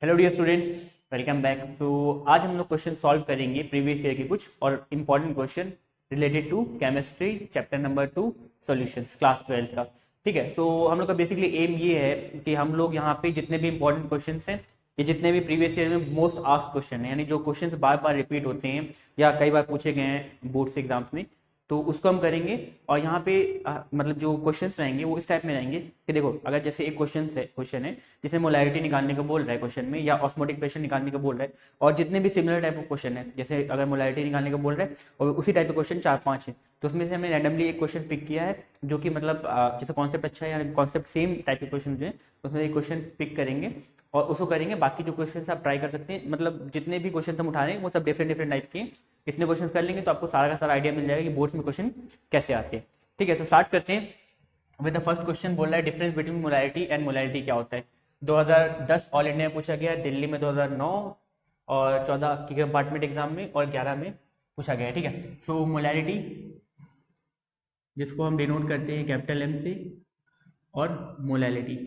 Hello dear students, welcome back. So आज हम लोग क्वेश्चन सॉल्व करेंगे प्रीवियस ईयर के कुछ और important question related to chemistry chapter number 2 solutions class 12 का। ठीक है, सो हम लोग का बेसिकली एम ये है कि हम लोग यहाँ पे जितने भी इंपॉर्टेंट क्वेश्चन हैं ये जितने भी प्रीवियस ईयर में मोस्ट आस्क्ड क्वेश्चन है, यानी जो क्वेश्चन बार बार रिपीट होते हैं या कई बार पूछे गए हैं बोर्ड्स एग्जाम्स में, तो उसको हम करेंगे। और यहाँ पे मतलब जो क्वेश्चंस रहेंगे वो इस टाइप में रहेंगे कि देखो, अगर जैसे एक क्वेश्चन है जिसमें मोलैरिटी निकालने को बोल रहा है क्वेश्चन में, या ऑस्मोटिक प्रेशर निकालने को बोल रहा है, और जितने भी सिमिलर टाइप ऑफ क्वेश्चन है, जैसे अगर मोलैरिटी निकालने को बोल रहा है और उसी टाइप के क्वेश्चन 4-5 है, तो उसमें से हमने रैंडमली एक क्वेश्चन पिक किया है जो कि मतलब जैसे कॉन्सेप्ट अच्छा है, यानी कॉन्सेप्ट सेम टाइप के क्वेश्चन जो है उसमें एक क्वेश्चन पिक करेंगे और उसको करेंगे। बाकी जो क्वेश्चन आप ट्राई कर सकते हैं, मतलब जितने भी क्वेश्चन हम उठा रहे हैं वो सब डिफरेंट डिफरेंट टाइप के हैं। इतने क्वेश्चन कर लेंगे तो आपको सारा का सारा आइडिया मिल जाएगा कि बोर्ड्स में क्वेश्चन कैसे आते हैं। ठीक है, तो स्टार्ट करते हैं विद द फर्स्ट क्वेश्चन। बोल रहा है difference between molarity and molarity क्या होता है। 2010 ऑल इंडिया में पूछा गया, दिल्ली में 2009 और 14 की कंपार्टमेंट एग्जाम में और 11 में पूछा गया है। ठीक है, सो मोलैरिटी जिसको हम डिनोट करते हैं कैपिटल एम से, और मोलैलिटी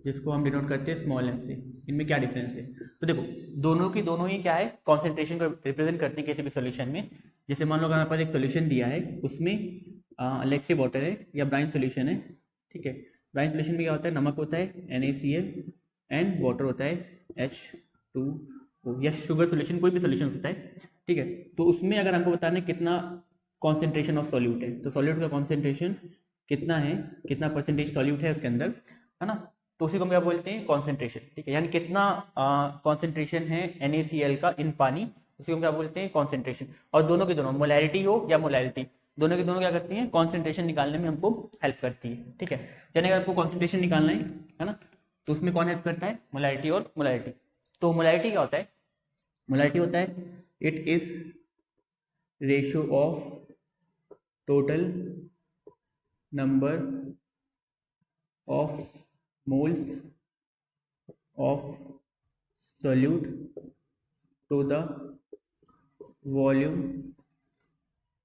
जिसको हम डिनोट करते हैं स्मॉल एम से, इनमें क्या डिफरेंस है। तो देखो, दोनों की दोनों ही क्या है, कॉन्सेंट्रेशन को रिप्रेजेंट करते हैं किसी भी सोल्यूशन में। जैसे मान लो हमारे पास एक सोल्यूशन दिया है, उसमें लेट्स से वाटर है या ब्राइन सोल्यूशन है। ठीक है, ब्राइन सोल्यूशन में क्या होता है, नमक होता है NaCl एंड वाटर होता है H2O, या शुगर सोल्यूशन कोई भी सोल्यूशन होता है। ठीक है, तो उसमें अगर हमको बताना है कितना कॉन्सेंट्रेशन ऑफ सॉल्यूट है, तो सॉल्यूट का कॉन्सेंट्रेशन कितना है, कितना परसेंटेज सॉल्यूट है उसके अंदर, है ना, तो उसी को हम क्या बोलते हैं, कॉन्सेंट्रेशन। ठीक है, यानी कितना कॉन्सेंट्रेशन है NaCl का इन पानी, उसी को हम क्या बोलते हैं, कॉन्सेंट्रेशन। और दोनों के दोनों मोलैरिटी हो या मोलैलिटी, दोनों के दोनों क्या करती हैं, कॉन्सेंट्रेशन निकालने में हमको हेल्प करती है। ठीक है, यानी अगर आपको कॉन्सेंट्रेशन निकालना है ना, तो उसमें कौन हेल्प करता है, मोलैरिटी और मोलैरिटी। तो मोलैरिटी क्या होता है, मोलैरिटी होता है it is ratio of total number of moles of solute to the volume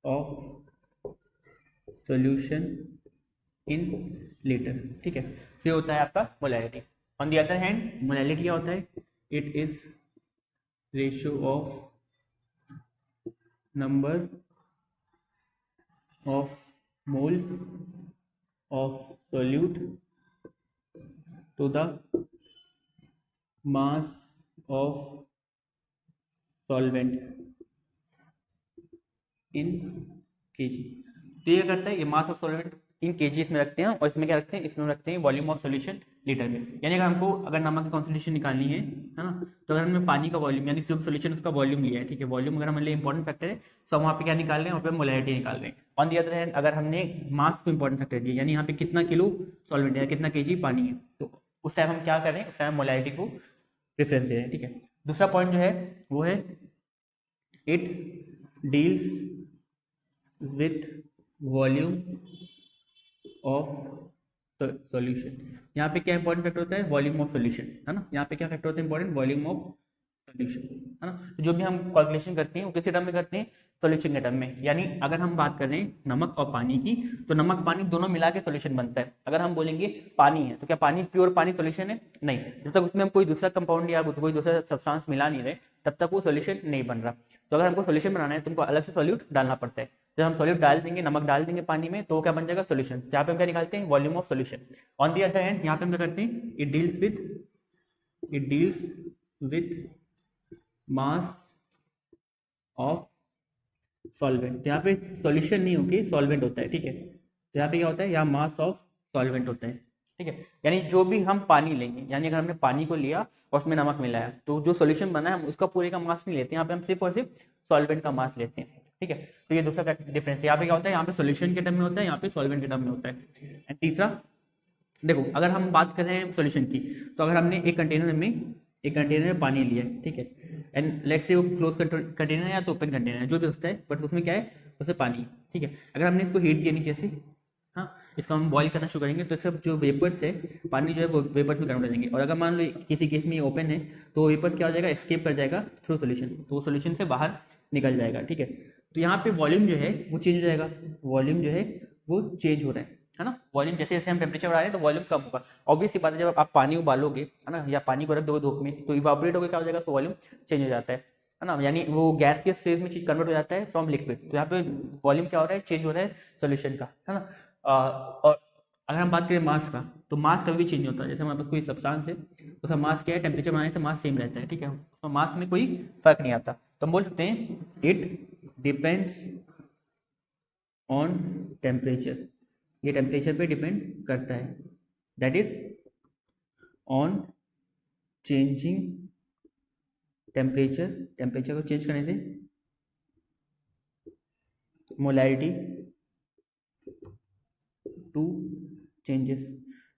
of solution in liter। ठीक है, तो ये होता है आपका molarity. On the other hand molality क्या होता है, it is ratio of number of moles of solute to the mass of solvent in kg। तो ये करता है, ये मास ऑफ सॉल्वेंट इन केजी इसमें रखते हैं, और इसमें क्या रखते हैं, इसमें रखते हैं वॉल्यूम ऑफ सॉल्यूशन लीटर में। यानी अगर हमको अगर नमक की कॉन्सेंट्रेशन निकालनी है ना, तो अगर हमने पानी का वॉल्यूम यानी जो सॉल्यूशन उसका वॉल्यूम लिया है, ठीक है, वॉल्यूम अगर हमारे लिए इंपॉर्टेंट फैक्टर है, तो हम वहाँ पे क्या निकाल रहे हैं, वहाँ पे मोलैरिटी निकाल रहे हैं। ऑन दी अदर हैंड अगर हमने मास को इंपॉर्टेंट फैक्टर दिया, यानी यहाँ पे कितना किलो सॉल्वेंट है, कितना केजी पानी है, तो उस टाइम हम क्या करें, उस टाइम मोलैरिटी को प्रेफरेंस दे रहे हैं। ठीक है, दूसरा पॉइंट जो है वो है it deals with volume of solution. यहाँ पे क्या इंपॉर्टेंट फैक्टर होता है, वॉल्यूम ऑफ सॉल्यूशन, है ना। यहाँ पे क्या फैक्टर होता है इंपॉर्टेंट, वॉल्यूम ऑफ सॉल्यूशन, है ना। तो जो भी हम कैलकुलेशन करते हैं वो किस टर्म में करते हैं, सॉल्यूशन के टर्म में। यानी अगर हम बात कर रहे हैं नमक और पानी की, तो नमक पानी दोनों मिला के सॉल्यूशन बनता है। अगर हम बोलेंगे पानी है, तो क्या पानी प्योर पानी सॉल्यूशन है, नहीं। जब तक उसमें हम कोई दूसरा कंपाउंड या कोई दूसरा सब्सटेंस मिला नहीं रहे, तब तक वो सॉल्यूशन नहीं बन रहा। तो अगर हमको सॉल्यूशन बनाना है, तुमको अलग से सॉल्यूट डालना पड़ता है। जब हम सॉल्यूट डाल देंगे, नमक डाल देंगे पानी में, तो क्या बन जाएगा, सॉल्यूशन। यहाँ पे हम क्या निकालते हैं, volume of solution. On the other hand यहाँ पे हम क्या करते हैं, it deals with mass of solvent. यहाँ पे सॉल्यूशन नहीं होगी, सॉल्वेंट होता है। ठीक है, तो यहाँ पे क्या होता है, यहाँ मास ऑफ सॉल्वेंट होता है। ठीक है, यानी जो भी हम पानी लेंगे, यानी अगर हमने पानी को लिया और उसमें नमक मिलाया, तो जो सॉल्यूशन बना है हम उसका पूरे का मास नहीं लेते, यहाँ पे हम सिर्फ और सिर्फ सॉल्वेंट का मास लेते हैं। ठीक है, तो ये दूसरा डिफरेंस है। यहाँ पे क्या होता है, यहाँ पे सॉल्यूशन के टर्म में होता है, यहाँ पे सॉल्वेंट के टर्म में होता है। एंड तीसरा देखो, अगर हम बात कर रहे हैं सॉल्यूशन की, तो अगर हमने एक कंटेनर में पानी लिया है, ठीक है, एंड लेट्स से वो क्लोज कंटेनर है या तो ओपन कंटेनर है, जो भी होता है, बट उसमें क्या है, उसमें पानी है। ठीक है, अगर हमने इसको हीट दिया नीचे से, हाँ, इसको हम बॉईल करना शुरू करेंगे, तो सब जो वेपर्स है, पानी जो है वो वेपर्स में कन्वर्ट हो जाएंगे। और अगर मान लो किसी केस में ये ओपन है, तो वेपर्स क्या हो जाएगा, एस्केप कर जाएगा थ्रू सोल्यूशन, तो वो सोल्यूशन से बाहर निकल जाएगा। ठीक है, तो यहाँ पे वॉल्यूम जो है वो चेंज हो जाएगा, वॉल्यूम जो है वो चेंज हो रहा है है ना। वॉल्यूम जैसे जैसे हम टेम्परेचर बढ़ा रहे हैं तो वॉल्यूम कम होगा। ऑब्वियस सी बात है, जब आप पानी उबालोगे है ना, या पानी को रख दोगे धूप में तो इवापोरेट होकर क्या हो जाएगा, तो वॉल्यूम चेंज हो जाता है ना, यानी वो गैसियस फेज में चीज कन्वर्ट हो जाता है फ्रॉम लिक्विड। तो यहाँ पे वॉल्यूम क्या हो रहा है, चेंज हो रहा है सोल्यूशन का, है ना। और अगर हम बात करें मास का, तो मास कभी भी चेंज नहीं होता। जैसे हमारे पास कोई सब्सटेंस है, उसका मास क्या है, टेम्परेचर बढ़ाने से मास सेम रहता है, ठीक है, उसमें मास में कोई फर्क नहीं आता। तो हम बोल सकते हैं इट डिपेंड्स ऑन टेम्परेचर, ये टेम्परेचर पे डिपेंड करता है, that is on changing temperature, temperature को चेंज करने से मोलैरिटी टू चेंजेस,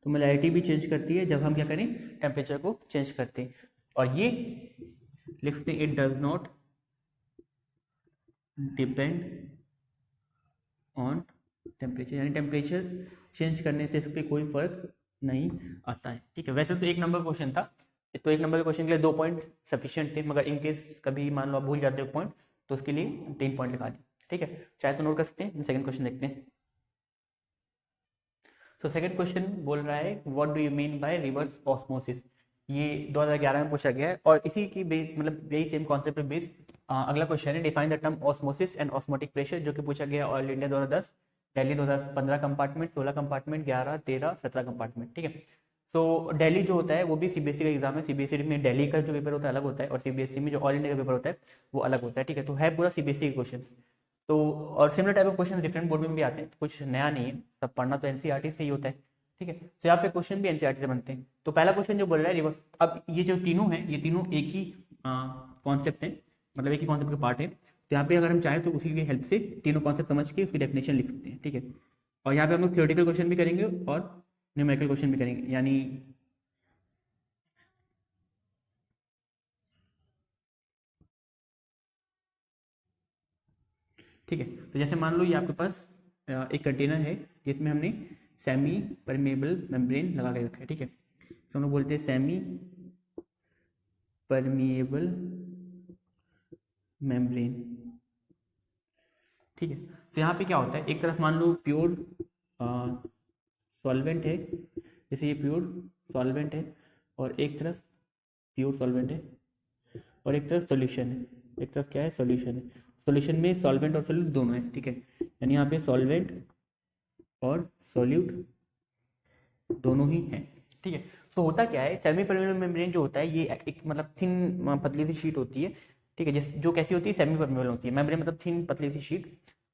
तो मोलैरिटी भी चेंज करती है जब हम क्या करें, टेम्परेचर को चेंज करते हैं। और ये लिखते हैं it does not depend on temperature, यानी टेम्परेचर चेंज करने से इस पर कोई फर्क नहीं आता है, ठीक है। वैसे तो एक नंबर क्वेश्चन था, तो एक नंबर के क्वेश्चन के लिए 2 पॉइंट सफिशिएंट थे, मगर इनकेस कभी मान लो आप भूल जाते हो पॉइंट तो उसके लिए 3 पॉइंट लिखा दिए, ठीक है, चाहे तो नोट कर सकते हैं। सेकंड क्वेश्चन देखते हैं। तो सेकंड क्वेश्चन बोल रहा है what do you mean by reverse osmosis, ये 2011 में पूछा गया है, और इसी की बेस मतलब यही सेम कॉन्सेप्ट पे बेस अगला क्वेश्चन है, define the term osmosis and osmotic pressure, जो कि पूछा गया all India 2010, Delhi 2015 compartment, 16 compartment, 11, 13, 17 compartment, ठीक है। सो दिल्ली जो होता है वो भी सीबीएसई का एग्जाम है, सीबीएसई में दिल्ली का जो पेपर होता है अलग होता है, और सीबीएसई में जो ऑल इंडिया का पेपर होता है वो अलग होता है, ठीक है। तो है पूरा सीबीएसई के क्वेश्चन। तो और similar type of question different board में भी आते हैं, तो कुछ नया नहीं है, सब पढ़ना तो एनसीईआरटी से ही होता है, ठीक है। तो यहाँ पे क्वेश्चन भी एनसीईआरटी से बनते हैं। तो पहला क्वेश्चन जो बोल रहा है रिवर्स, अब ये जो तीनों हैं, ये तीनों एक ही कॉन्सेप्ट है, मतलब एक ही कॉन्सेप्ट का पार्ट है। तो यहाँ पे अगर हम चाहें तो उसी की हेल्प से तीनों कॉन्सेप्ट समझ के उसकी डेफिनेशन लिख सकते हैं, ठीक है। और यहाँ पे हम लोग थ्योरेटिकल क्वेश्चन भी करेंगे और न्यूमेरिकल क्वेश्चन भी करेंगे, यानी ठीक है। तो जैसे मान लो ये आपके पास एक कंटेनर है जिसमें हमने सेमी परमेबल मेम्ब्रेन लगा के रखा है, ठीक है। तो हम लोग बोलते हैं सेमी परमेबल मेम्ब्रेन, ठीक है। तो यहाँ पे क्या होता है, एक तरफ मान लो प्योर सॉल्वेंट है, जैसे ये प्योर सॉल्वेंट है, और एक तरफ प्योर सॉल्वेंट है, और एक तरफ सॉल्यूशन है, एक तरफ क्या है, सॉल्यूशन है। सॉल्यूशन में सॉल्वेंट और सॉल्यूट दोनों है, ठीक है, यानी यहाँ पे सॉल्वेंट और सॉल्यूट दोनों ही हैं, ठीक है। तो होता क्या है, सेमी परमेबल मेम्ब्रेन जो होता है ये एक मतलब थिन पतली सी शीट होती है, ठीक है, जिस जो कैसी होती है, सेमी परमेबल होती है। मेम्ब्रेन मतलब थिन पतली सी शीट,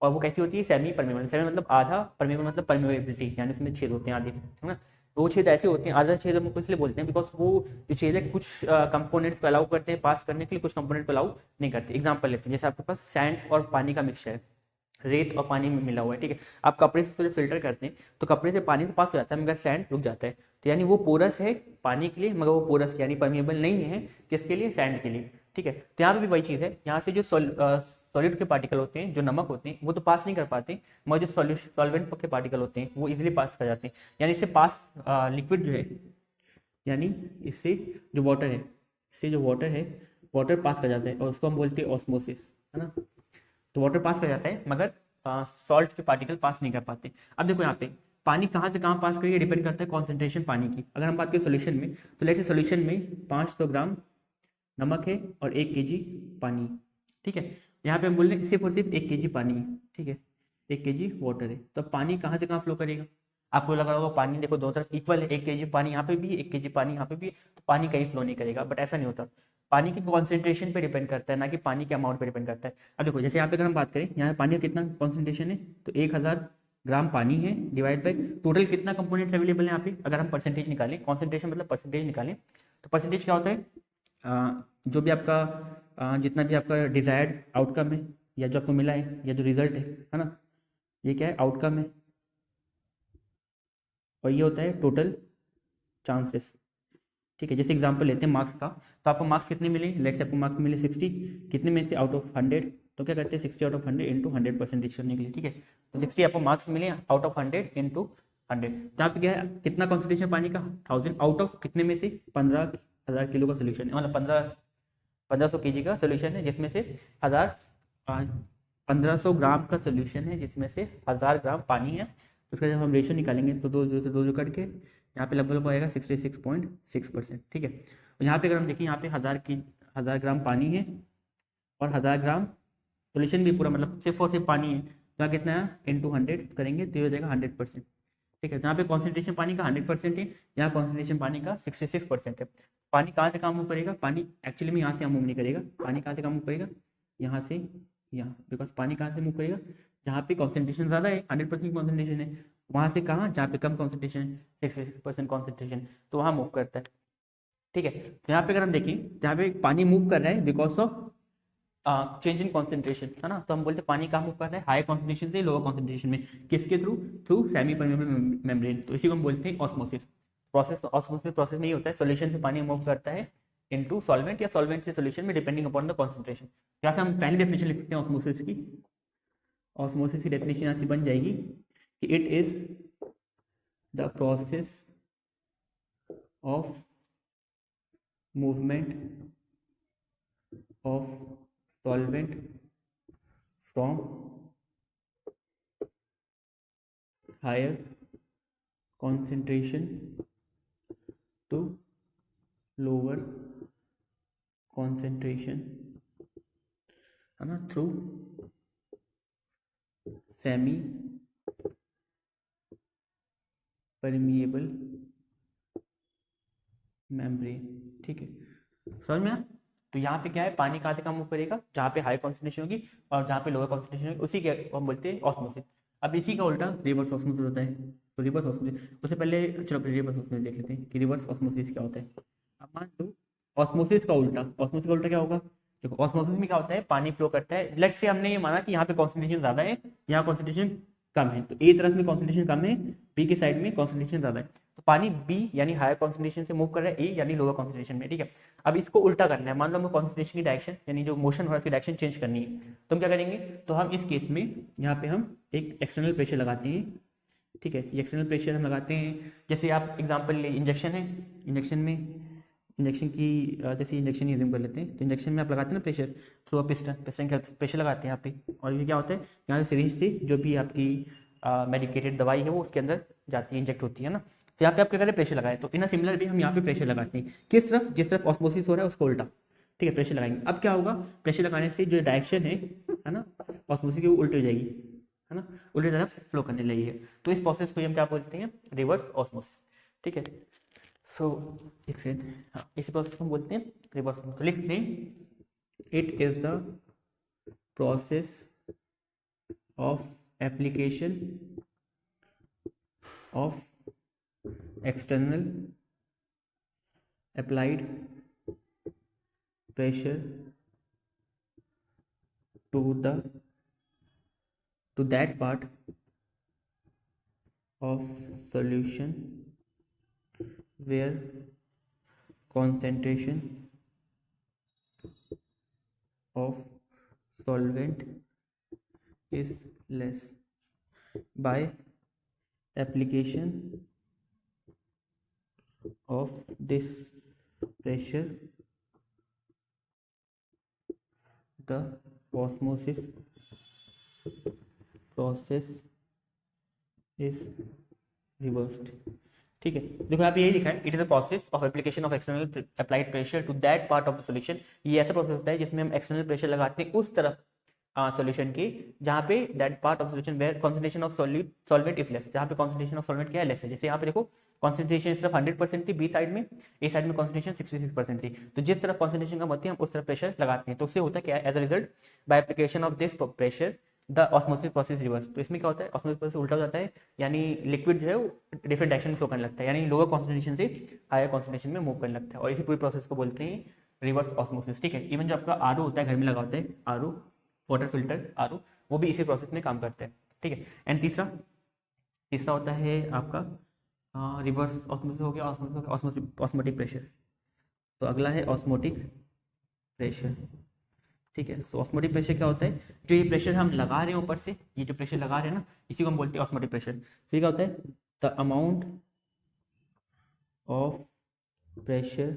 और वो कैसी होती है, सेमी परमेबल। सेमी मतलब आधा, परमेबल मतलब परमेबिलिटी, यानी उसमें छेद होते हैं आधे, है ना। वो छेद ऐसे होते हैं, आधा छेद हम इसलिए बोलते हैं बिकॉज वो जो छेद है कुछ कंपोनेंट्स को अलाउ करते हैं पास करने के लिए, कुछ कंपोनेंट को अलाउ नहीं करते। एग्जाम्पल लेते हैं, जैसे आपके पास सैंड और पानी का मिक्सचर है, रेत और पानी में मिला हुआ है, ठीक है। आप कपड़े से जब फिल्टर करते हैं तो कपड़े से पानी तो पास हो जाता है मगर सैंड रुक जाता है, तो यानी वो पोरस है पानी के लिए, मगर वो पोरस यानी परमेबल नहीं है किसके लिए, सैंड के लिए, ठीक है। तो यहाँ पे भी वही चीज़ है, यहाँ से जो सॉलिड के पार्टिकल होते हैं, जो नमक होते हैं, वो तो पास नहीं कर पाते, मगर जो सॉल्वेंट के पार्टिकल होते हैं वो इजिली पास कर जाते हैं। यानी इससे पास लिक्विड जो है, यानी इससे जो वाटर है, इससे जो वाटर है, वाटर पास कर जाता है, और उसको हम बोलते हैं ऑस्मोसिस, है ना। तो वाटर पास कर जाता है मगर सॉल्ट के पार्टिकल पास नहीं कर पाते। अब देखो यहाँ पे पानी कहाँ से कहाँ पास करिए, डिपेंड करता है कॉन्सेंट्रेशन पानी की। अगर हम बात करें सोल्यूशन में, तो लेट्स से सोल्यूशन में 500 ग्राम नमक है और 1 kg पानी, ठीक है। यहाँ पे हम बोल रहे हैं सिर्फ और सिर्फ 1 kg पानी है, ठीक है, 1 kg वाटर है, तो पानी कहाँ से कहाँ फ्लो करेगा। आपको लगा होगा पानी देखो दोनों तरफ इक्वल है, 1 kg पानी यहाँ पे भी, 1 kg पानी यहाँ पे भी, तो पानी कहीं फ्लो नहीं करेगा, बट ऐसा नहीं होता। पानी की कॉन्सेंट्रेशन पे डिपेंड करता है, ना कि पानी के अमाउंट पे डिपेंड करता है। अब देखो जैसे यहाँ पे अगर हम बात करें, यहाँ पानी का कितना कॉन्सेंट्रेशन है, तो 1000 ग्राम पानी है, डिवाइड बाई टोटल कितना कंपोनेंट्स अवेलेबल है यहाँ पे। अगर हम परसेंटेज निकालें, कॉन्सेंट्रेशन मतलब परसेंटेज निकालें, तो परसेंटेज क्या होता है, जो भी आपका जितना भी आपका डिजायर्ड आउटकम है, या जो आपको मिला है, या जो रिजल्ट है ना, ये क्या है, आउटकम है, और ये होता है टोटल चांसेस, ठीक है। जैसे एग्जांपल लेते हैं मार्क्स का, तो आपको मार्क्स कितने मिले, लेट्स से आपको मार्क्स मिले 60, कितने में से, आउट ऑफ 100, तो क्या करते हैं 60 आउट ऑफ 100 इंटू 100 परसेंटेज करने के लिए, ठीक है। तो 60 आपको मार्क्स मिले आउट ऑफ 100 इंटू 100, तो यहाँ पे क्या है, कितना कॉन्सेंट्रेशन पानी का, 1000 आउट ऑफ कितने में से, 15,000 किलो का सोल्यूशन है, मतलब 1500 kg का सोल्यूशन है, जिसमें से 1500 ग्राम का सोल्यूशन है, जिसमें से 1000 ग्राम पानी है, तो उसका जब हम रेशियो निकालेंगे तो 2 कट के यहाँ पे लगभग आएगा 66.6%। ठीक है। और यहाँ पे अगर हम देखें, यहाँ पे 1000 ग्राम पानी है और 1000 ग्राम सोल्यूशन भी पूरा, मतलब सिर्फ और सिर्फ पानी है, तो यहाँ कितना है, इंटू 100 करेंगे तो ये हो जाएगा 100%। ठीक है। जहाँ पे कॉन्सेंट्रेशन पानी का 100% है, यहाँ कॉन्सेंट्रेशन पानी का 66% है। पानी कहाँ से काम मूव करेगा, पानी एक्चुअली में यहाँ से मूव नहीं करेगा, पानी कहाँ से काम मूव करेगा, यहाँ से यहाँ, बिकॉज पानी कहाँ से मूव करेगा, जहाँ पे कॉन्सेंट्रेशन ज़्यादा है, 100% कॉन्सेंट्रेशन है, वहाँ से कहाँ, जहाँ पे कम कॉन्सेंट्रेशन है, 66% कॉन्सेंट्रेशन, तो वहाँ मूव करता है। ठीक है। तो यहाँ पे अगर हम देखें, जहाँ पे पानी मूव कर रहा है because of change in concentration, है ना, तो हम बोलते हैं पानी कहाँ मूव कर रहा है, हाई कॉन्सेंट्रेशन से लोअर कॉन्सेंट्रेशन में, किसके through, through semi permeable membrane. तो इसी को हम बोलते हैं ऑस्मोसिस प्रोसेस। ऑस्मोसिस प्रोसेस में ये होता है, सोल्यूशन से पानी मूव करता है इनटू सॉल्वेंट या सॉल्वेंट से सोल्यूशन में, डिपेंडिंग अपॉन द कॉन्सेंट्रेशन। यहाँ से हम पहली डेफिनेशन लिख सकते हैं ऑस्मोसिस की। ऑस्मोसिस की डेफिनेशन यहाँ से बन जाएगी कि it is the process of movement of solvent from higher concentration to lower concentration, है ना, थ्रू सेमी परमिएबल मेम्ब्रेन। ठीक है, समझ में आया? तो यहाँ पे क्या है, पानी कहाँ से कहाँ मूव करेगा, जहाँ पे हाई कॉन्सेंट्रेशन होगी और जहाँ पे लोअर कॉन्सेंट्रेशन होगी, उसी के हम बोलते हैं ऑस्मोसिस। अब इसी का उल्टा रिवर्स ऑस्मोसिस होता है। तो रिवर्स ऑस्मोसिस, उससे पहले चलो रिवर्स ऑस्मोसिस देख लेते हैं कि रिवर्स ऑस्मोसिस क्या होता है। अब मान लो ऑस्मोसिस का उल्टा, ऑस्मोसिस का उल्टा क्या होगा, देखो ऑस्मोसिस में क्या होता है, पानी फ्लो करता है, लेट्स से हमने ये माना कि यहाँ पे कॉन्सेंट्रेशन ज्यादा है, यहाँ कॉन्सेंट्रेशन कम है, तो ए तरफ में कॉन्सेंट्रेशन कम है, बी के साइड में कॉन्सेंट्रेशन ज्यादा है, तो पानी बी यानी हायर कॉन्सेंट्रेशन से मूव कर रहा है ए यानी लोअर कॉन्सेंट्रेशन में। ठीक है। अब इसको उल्टा करना है, मान लो हमें कॉन्सेंट्रेशन की डायरेक्शन यानी जो मोशन हो रहा है उसकी डायरेक्शन चेंज करनी है, तो हम क्या करेंगे, तो हम इस केस में यहाँ पे हम एक एक्सटर्नल प्रेशर लगाते हैं। ठीक है, ये एक्सटर्नल प्रेशर हम लगाते हैं, जैसे आप एग्जांपल ले, इंजेक्शन है, इंजेक्शन में, इंजेक्शन की जैसे इंजेक्शन यूज कर लेते हैं, तो इंजेक्शन में आप लगाते हैं ना प्रेशर थ्रू पिस्टन, पिस्टन का प्रेशर लगाते हैं यहाँ पे, और ये क्या होता है, यहाँ से सिरिंज से जो भी आपकी मेडिकेटेड दवाई है वो उसके अंदर जाती है, इंजेक्ट होती है ना, तो यहाँ पे आप क्या करें, प्रेशर लगाए, तो इन सिमिलर भी हम यहाँ पे प्रेशर लगाते हैं, किस तरफ, जिस तरफ ऑस्मोसिस हो रहा है उसको उल्टा। ठीक है, प्रेशर लगाएंगे, अब क्या होगा, प्रेशर लगाने से जो डायरेक्शन है ना, ऑस्मोसिस की वो उल्टी हो जाएगी, है ना, उल्टी तरफ फ्लो करने लगेगी, तो इस प्रोसेस को हम क्या बोलते हैं, रिवर्स ऑस्मोसिस। ठीक है। सो एक सेकंड, हाँ, इसी प्रोसेस को हम बोलते हैं रिवर्स ऑस्मोसिस। तो लिख सकते हैं, it is the process of application of external applied pressure to that part of solution where concentration of solvent is less by application of this pressure the osmosis process is reversed। ठीक है, देखो यहाँ पे यही लिखा है, it is the process of application of external applied pressure to that part of the solution. ये ऐसा प्रोसेस होता है जिसमें हम एक्सटर्नल प्रेशर लगाते हैं उस तरफ सॉल्यूशन की जहाँ पे that part of solution where concentration of solvent is less, जहाँ पे कॉन्सेंट्रेशन ऑफ सॉल्वेंट क्या है, लेस है। जैसे यहाँ पे देखो कॉन्सेंट्रेशन सिर्फ 100% थी बी साइड में, ए साइड में कॉन्सेंट्रेशन 66% थी, तो जिस तरफ कॉन्सेंट्रेशन कम होती है हम उस तरफ प्रेशर लगाते हैं, तो उससे होता है क्या, as a result by application of this pressure the osmosis process reverse. तो इसमें क्या होता है, ऑस्मोसिस प्रोसेस उल्टा हो जाता है, यानी लिक्विड जो है वो डिफरेंट डायरेक्शन में फ्लो करने लगता है, यानी लोअर कॉन्सेंट्रेशन से हायर कॉन्सेंट्रेशन में मूव करने लगता है, और इसी पूरी प्रोसेस को बोलते हैं रिवर्स ऑस्मोसिस। ठीक है। इवन जो आपका आरओ होता है, घर में लगा होता है आरओ, वाटर फिल्टर आरओ, वो भी इसी प्रोसेस में काम करते हैं। ठीक है। एंड तीसरा होता है आपका रिवर्स ऑस्मोसिस हो गया, ऑस्मोटिक प्रेशर। तो अगला है ऑस्मोटिक प्रेशर। ठीक है, तो ऑस्मोटिक प्रेशर क्या होता है, जो ये प्रेशर हम लगा रहे हैं ऊपर से, ये जो प्रेशर लगा रहे हैं ना, इसी को हम बोलते हैं ऑस्मोटिक प्रेशर। तो ये क्या होता है, the amount of pressure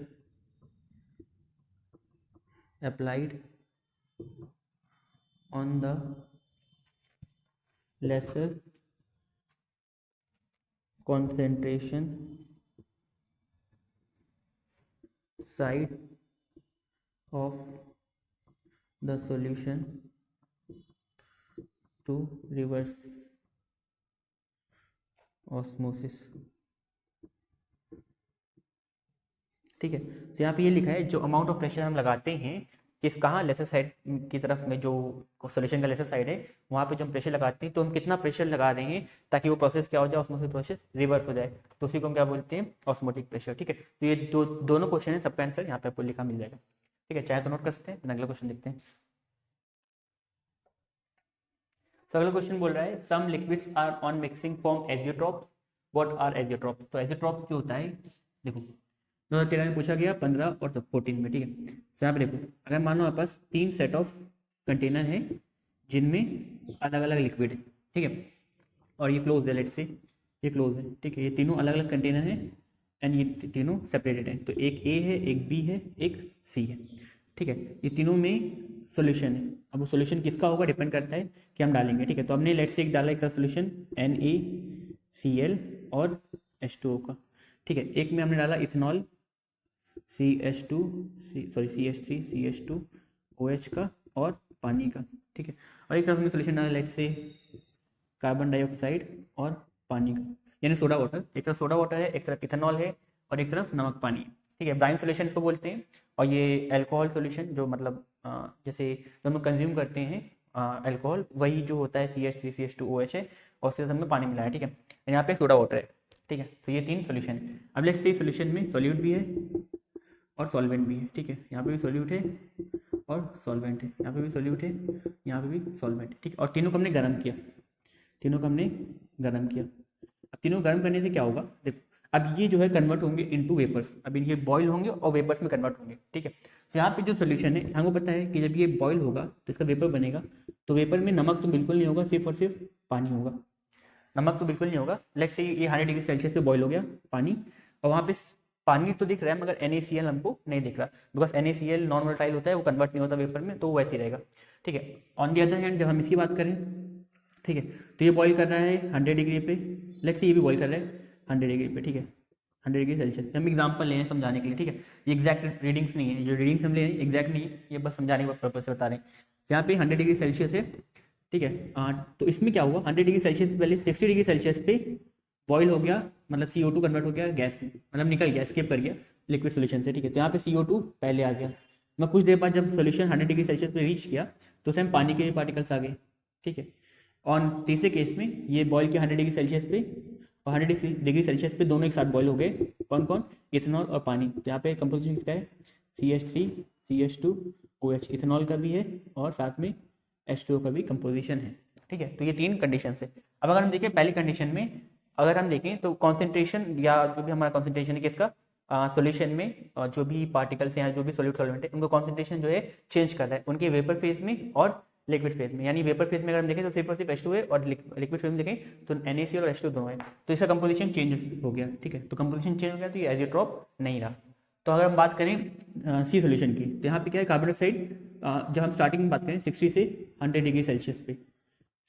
applied on the lesser concentration side of the solution to reverse osmosis। ठीक है, तो यहाँ पे ये लिखा है जो अमाउंट ऑफ प्रेशर हम लगाते हैं किस कहाँ लेसर साइड की तरफ में, जो सॉल्यूशन का लेसर साइड है वहाँ पे जो हम प्रेशर लगाते हैं, तो हम कितना प्रेशर लगा रहे हैं ताकि वो प्रोसेस क्या हो जाए, ऑस्मोसिस प्रोसेस रिवर्स हो जाए, तो उसी को हम क्या बोलते हैं, ऑस्मोटिक प्रेशर। ठीक है, तो ये दोनों क्वेश्चन है, सबका आंसर यहाँ पे आपको लिखा मिल जाएगा। ठीक है, चाहे तो नोट कर सकते हैं। अगला क्वेश्चन देखते हैं। तो अगला क्वेश्चन बोल रहा है some liquids are on mixing form azeotrope, what are azeotrope. तो एजियोट्रॉप जो होता है, देखो 2013 में पूछा गया, 15 और 14 में। ठीक है, तो यहाँ पे देखो, अगर मान लो हमारे पास 3 सेट ऑफ कंटेनर है जिनमें अलग अलग लिक्विड है। ठीक है, और ये क्लोज है, लेट्स से ये क्लोज है। ठीक है, ये तीनों अलग अलग कंटेनर है एंड ये तीनों सेपरेटेड है। तो एक ए है, एक बी है, एक सी है। ठीक है, ये तीनों में सॉल्यूशन है। अब वो सॉल्यूशन किसका होगा डिपेंड करता है कि हम डालेंगे। ठीक है, तो हमने लेट्स से एक डाला, एक तरफ सॉल्यूशन NaCl और H2O का। ठीक है, एक में हमने डाला इथेनॉल CH3CH2OH का और पानी का। ठीक है, और एक तरफ हमने सॉल्यूशन डाला लेट्स से कार्बन डाइऑक्साइड और पानी का, यानी सोडा वाटर। एक तरफ सोडा वाटर है, एक तरफ इथेनॉल है और एक तरफ नमक पानी है। ठीक है, ब्राइन सॉल्यूशन इसको बोलते हैं। और ये अल्कोहल सॉल्यूशन जो मतलब जैसे जो हम कंज्यूम करते हैं अल्कोहल, वही जो होता है CH3CH2OH है और उसके साथ हमने पानी मिलाया है। ठीक है, यहाँ पे सोडा वाटर है। ठीक है, तो ये 3 सॉल्यूशन है। अब लेट्स से सॉल्यूशन में सॉल्यूट भी है और सॉल्वेंट भी है। ठीक है, यहाँ पे भी सॉल्यूट है और सॉल्वेंट है, यहाँ पे भी सॉल्यूट है, यहाँ पे भी सॉल्वेंट है। ठीक है, और तीनों को हमने गर्म किया, तीनों को हमने गर्म किया। अब तीनों गर्म करने से क्या होगा, देखो अब ये जो है कन्वर्ट होंगे इनटू वेपर्स। अब ये बॉयल होंगे और वेपर्स में कन्वर्ट होंगे। ठीक है, तो यहाँ पे जो सोल्यूशन है हमको पता है कि जब ये बॉयल होगा तो इसका वेपर बनेगा, तो वेपर में नमक तो बिल्कुल नहीं होगा, सिर्फ और सिर्फ पानी होगा। नमक तो बिल्कुल नहीं होगा। लेट्स से ये 100 डिग्री सेल्सियस पे बॉयल हो गया पानी, और वहाँ पे पानी तो दिख रहा है मगर NaCl हमको नहीं दिख रहा, बिकॉज NaCl नॉन वोलेटाइल होता है, वो कन्वर्ट नहीं होता वेपर में, तो वो वैसे ही रहेगा। ठीक है, ऑन दी अदर हैंड जब हम इसकी बात करें, ठीक है, तो ये बॉईल कर रहा है 100 डिग्री पे, लेट्स से ये भी बॉईल कर रहा है 100 डिग्री पे। ठीक है, 100 डिग्री सेल्सियस। हम एग्जांपल ले रहे हैं समझाने के लिए। ठीक है, ये एग्जैक्ट रीडिंग्स नहीं है, जो रीडिंग्स हम ले रहे हैं एग्जैक्ट नहीं है, ये बस समझाने के पर्पज से बता रहे हैं। यहाँ पे 100 डिग्री सेल्सियस है। ठीक है, तो इसमें क्या हुआ, 100 डिग्री सेल्सियस पे पहले 60 डिग्री सेल्सियस पे बॉईल हो गया, मतलब CO2 कन्वर्ट हो गया गैस में, मतलब निकल गया, स्केप कर गया लिक्विड सोल्यूशन से। ठीक है, तो यहाँ पे CO2 पहले आ गया। मैं कुछ देर बाद जब सोल्यूशन 100 डिग्री सेल्सियस पे रीच किया तो उसमें पानी के पार्टिकल्स आ गए। ठीक है, और तीसरे केस में ये बॉयल किया 100 डिग्री सेल्सियस पे, और 100 डिग्री सेल्सियस पे दोनों एक साथ बॉयल हो गए। कौन कौन, इथेनॉल और पानी। तो यहाँ पे कंपोजिशन किसका है, CH3CH2OH, इथेनॉल का भी है और साथ में H2O का भी कंपोजिशन है। ठीक है, तो ये 3 कंडीशन है। अब अगर हम देखें पहली कंडीशन में, अगर हम देखें तो कॉन्सेंट्रेशन या जो भी हमारा कॉन्सेंट्रेशन है किसका, सॉल्यूशन में जो भी पार्टिकल्स हैं, जो भी सॉल्यूट सॉल्वेंट है, उनको कॉन्सेंट्रेशन जो है चेंज कर रहा है उनके वेपर फेज में और लिक्विड फेज में। यानी वेपर फेज में अगर हम देखें तो सिर्फ और सिर्फ H2 है, और लिक्विड फेज में देखें तो NaCl और H2 दोनों है, तो इसका कंपोजिशन चेंज हो गया। ठीक है, तो कंपोजिशन चेंज हो गया तो ये एजियोट्रॉप नहीं रहा। तो अगर हम बात करें सी सोल्यूशन की, तो यहाँ पे क्या है, कार्बन डाइऑक्साइड जब हम स्टार्टिंग में बात करें 60 से 100 डिग्री सेल्सियस पे,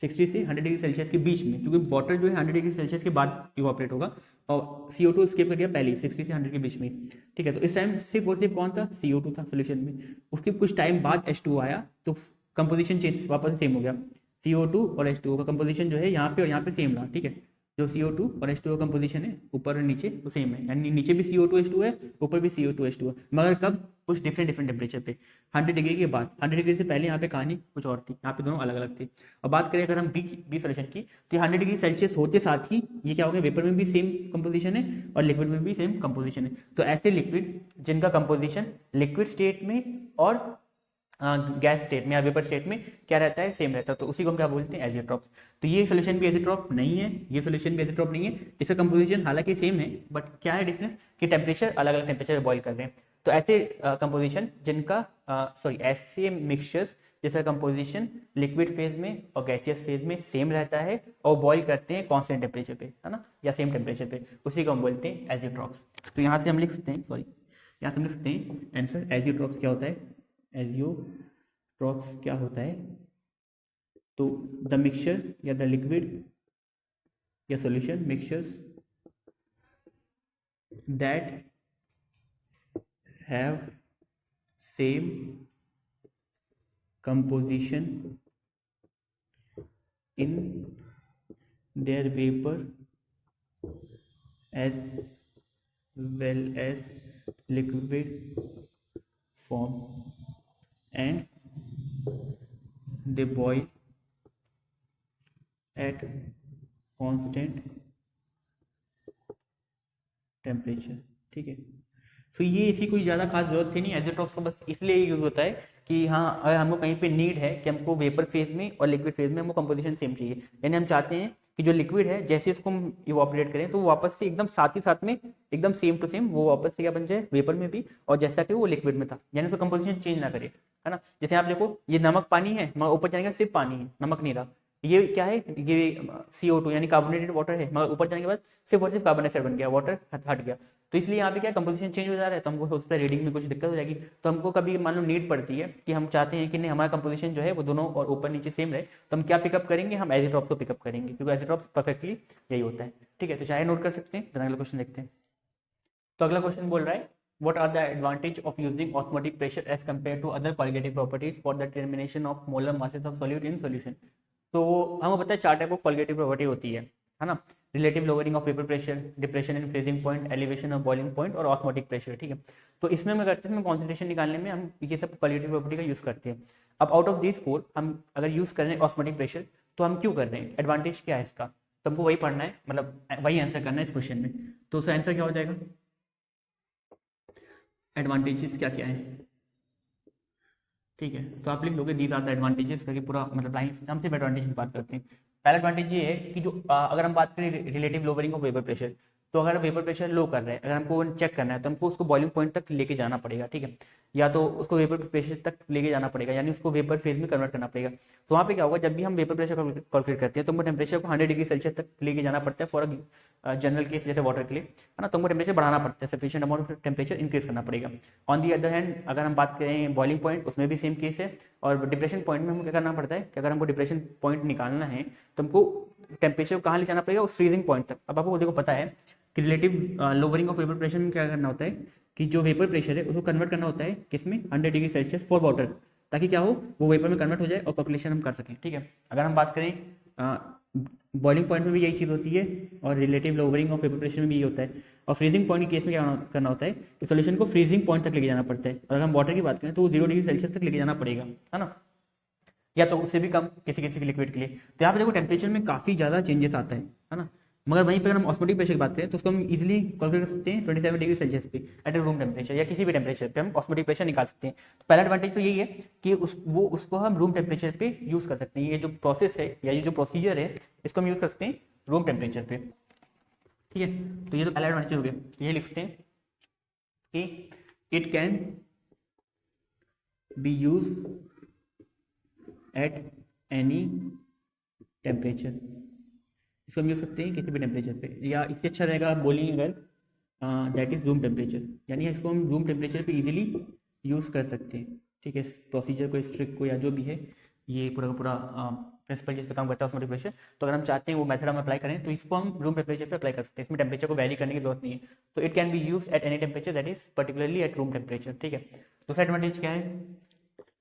60 से 100 डिग्री सेल्सियस के बीच में, क्योंकि वाटर जो है 100 डिग्री सेल्सियस के बाद इवापोरेट होगा, और CO2 स्केप कर गया पहले 60 से 100 के बीच में। ठीक है, तो इस टाइम सिर्फ और सिर्फ कौन था, CO2 था सोल्यूशन में। उसके कुछ टाइम बाद H2O आया तो कंपोजिशन चेंज वापस सेम हो गया। CO2 और H2O का कंपोजिशन जो है यहाँ पे और यहाँ पे सेम रहा। ठीक है, जो CO2 और H2O कंपोजिशन है ऊपर और नीचे वो सेम है, यानी नीचे भी CO2 H2O है, ऊपर भी CO2 H2O है, मगर कब, कुछ डिफरेंट टेम्परेचर पे। 100 डिग्री के बाद, 100 डिग्री से पहले यहाँ पे कहानी कुछ और थी, यहाँ पे दोनों अलग अलग थी। और बात करें अगर हम बी सोल्यूशन की, तो 100 डिग्री सेल्सियस होते साथ ही ये क्या हो गया, वेपर में भी सेम कंपोजिशन है और लिक्विड में भी सेम कंपोजिशन है। तो ऐसे लिक्विड जिनका कंपोजिशन लिक्विड स्टेट में और गैस स्टेट में या वेपर स्टेट में क्या रहता है, सेम रहता है, तो उसी को हम क्या बोलते हैं, एजियोट्रॉप। तो ये सोल्यूशन भी एजियोट्रॉप नहीं है, ये सोल्यूशन भी एजियोट्रॉप नहीं है। इसका कंपोजिशन हालांकि सेम है, बट क्या है डिफरेंस कि टेम्परेचर अलग अलग टेम्परेचर पे बॉईल कर रहे हैं। तो ऐसे कंपोजिशन जिनका ऐसे मिक्सचर्स जिसका कंपोजिशन लिक्विड फेज में और गैसियस फेज में सेम रहता है और बॉईल करते हैं कॉन्स्टेंट टेम्परेचर पे, है ना, या सेम टेम्परेचर पे, उसी को हम बोलते हैं एजियोट्रॉप्स। तो यहाँ से हम लिख सकते हैं, यहाँ से हम लिख सकते हैं आंसर, एजियोट्रॉप्स क्या होता है, एजियोट्रॉप्स क्या होता है, तो द मिक्सचर या द लिक्विड या solution mixtures that have same composition in their vapor as well as liquid form, and they boil at constant temperature. ठीक है, सो ये इसी कोई ज़्यादा खास जरूरत थी नहीं। एजेट्रॉप्स का बस इसलिए यूज़ होता है कि हाँ, अगर हमको कहीं पे नीड है कि हमको वेपर फेज में और लिक्विड फेज में हमको कंपोजिशन सेम चाहिए, यानी हम चाहते हैं कि जो लिक्विड है जैसे इसको हम इवापोरेट करें तो वो वापस से एकदम साथ ही साथ में एकदम सेम टू सेम वो वापस से क्या बन जाए वेपर में भी, और जैसा कि वो लिक्विड में था, यानी उसका कंपोजिशन चेंज ना करे, है ना। जैसे आप देखो ये नमक पानी है मगर ऊपर जाने के बाद सिर्फ पानी है, नमक नहीं रहा। ये क्या है, ये CO2 यानी कार्बोनेटेड वाटर है मगर ऊपर जाने के बाद सिर्फ और सिर्फ कार्बन डाइऑक्साइड बन गया, वाटर हट गया। तो इसलिए यहाँ पे क्या कंपोजिशन चेंज हो जा रहा है, तो हमको हो सकता है रीडिंग में कुछ दिक्कत हो जाएगी। तो हमको कभी मान लो नीड पड़ती है कि हम चाहते हैं कि नहीं हमारा कंपोजिशन जो है वो दोनों और ऊपर नीचे सेम रहे, तो हम क्या पिकअप करेंगे, हम एजेट्रॉप्स को पिकअप करेंगे, क्योंकि एजेट्रॉप्स परफेक्टली यही होता है। ठीक है, तो चाहे नोट कर सकते हैं। अगला क्वेश्चन देखते हैं। तो अगला क्वेश्चन बोल रहा है what are the advantage of using osmotic pressure as compared to other qualitative properties for the determination of molar masses of solute in solution। तो हमें पता है चार टाइप ऑफ क्वालिटेटिव प्रॉपर्टी होती है ना। Relative lowering of vapour pressure, depression in freezing point, elevation of boiling point और osmotic pressure. ठीक है, तो इसमें हम करते हैं कॉन्सेंट्रेशन निकालने में हम ये सब क्वालिटेटिव प्रॉपर्टी का यूज करते हैं। अब आउट ऑफ दिस फोर हम अगर यूज कर रहे हैं ऑस्मोटिक प्रेशर, तो हम क्यों कर रहे हैं, एडवांटेज क्या है इसका, तो हमको वही पढ़ना है, मतलब वही आंसर करना है इस क्वेश्चन में। तो उसका आंसर क्या हो जाएगा, एडवांटेजेस क्या क्या है। ठीक है, तो आप लिख लोगे दीज आर द एडवांटेजेस करके पूरा, मतलब लाइन हम सिर्फ एडवांटेज की बात करते हैं। पहला एडवांटेज ये है कि जो अगर हम बात करें relative lowering of vapour pressure, तो अगर वेपर प्रेशर लो कर रहे हैं, अगर हमको चेक करना है तो हमको उसको बॉइलिंग पॉइंट तक लेके जाना पड़ेगा। ठीक है, या तो उसको वेपर प्रेशर तक लेके जाना पड़ेगा, यानी उसको वेपर फेज में कन्वर्ट करना पड़ेगा। तो वहाँ पे क्या होगा, जब भी हम वेपर प्रेशर कैलकुलेट करते हैं तो हमको टेम्परेचर को 100 डिग्री सेल्सियस तक लेके जाना पड़ता है फॉर जनरल केस जैसे वाटर के लिए, है ना। तो हमको टेम्परेचर बढ़ाना पड़ता है, sufficient amount of temperature increase करना पड़ेगा। ऑन दी अदर हैंड अगर हम बात करें बॉइलिंग पॉइंट, उसमें भी सेम केस है। और डिप्रेशन पॉइंट में हमको क्या करना पड़ता है कि अगर हमको डिप्रेशन पॉइंट निकालना है तो हमको टेम्परेचर को कहाँ ले जाना पड़ेगा, उस फ्रीजिंग पॉइंट तक। अब आपको देखो पता है कि relative lowering of vapour pressure में क्या करना होता है कि जो वेपर प्रेशर है उसको कन्वर्ट करना होता है किसमें, 100 डिग्री सेल्सियस फॉर वाटर, ताकि क्या हो वो वेपर में कन्वर्ट हो जाए और कैलकुलेशन हम कर सकें। ठीक है, अगर हम बात करें बॉइलिंग पॉइंट में भी यही चीज़ होती है और relative lowering of vapour pressure में भी यही होता है। और फ्रीजिंग पॉइंट के केस में क्या करना होता है कि सॉल्यूशन को फ्रीजिंग पॉइंट तक लेके जाना पड़ता है। और अगर हम वाटर की बात करें तो वो 0 डिग्री सेल्सियस तक लेके जाना पड़ेगा, है ना, या तो उससे भी कम किसी किसी के लिक्विड के लिए। तो यहाँ पे देखो टेम्परेचर में काफ़ी ज़्यादा चेंजेस आता है ना। मगर वहीं पर अगर हम ऑस्मोटिक प्रेशर की बात करें तो उसको हम इजीली कैलकुलेट कर सकते हैं 27 डिग्री सेल्सियस पे एट रूम टेम्परेचर, या किसी भी टेम्परेचर पे हम ऑस्मोटिक प्रेशर निकाल सकते हैं। तो पहला एडवांटेज तो यही है कि उसको हम रूम टेम्परेचर पे यूज़ कर सकते हैं। ये जो प्रोसेस है या ये जो प्रोसीजर है इसको हम यूज़ कर सकते हैं रूम टेम्परेचर पे। ठीक है, तो ये तो पहला एडवांटेज हो गया। ये लिख सकते हैं कि it can be use at any temperature, इसको हम यूज सकते हैं किसी भी टेम्परेचर पे, या इससे अच्छा रहेगा आप बोलेंगे अगर दैट इज रूम टेम्परेचर, यानी इसको हम रूम टेम्परेचर पे इजीली यूज़ कर सकते हैं। ठीक है, इस प्रोसीजर को, इस ट्रिक को, या जो भी है ये पूरा का पूरा प्रिंसिपल जिस पे काम करता है ऑस्मोटिक प्रेशर। तो अगर हम चाहते हैं वो मेथड हम अप्लाई करें तो इसको हम रूम टेम्परेचर पे अप्लाई कर सकते हैं, इसमें टेम्परेचर को वैरी करने की जरूरत नहीं है। तो it can be use at any temperature that is particularly at room temperature. ठीक है, दूसरा एडवांटेज क्या है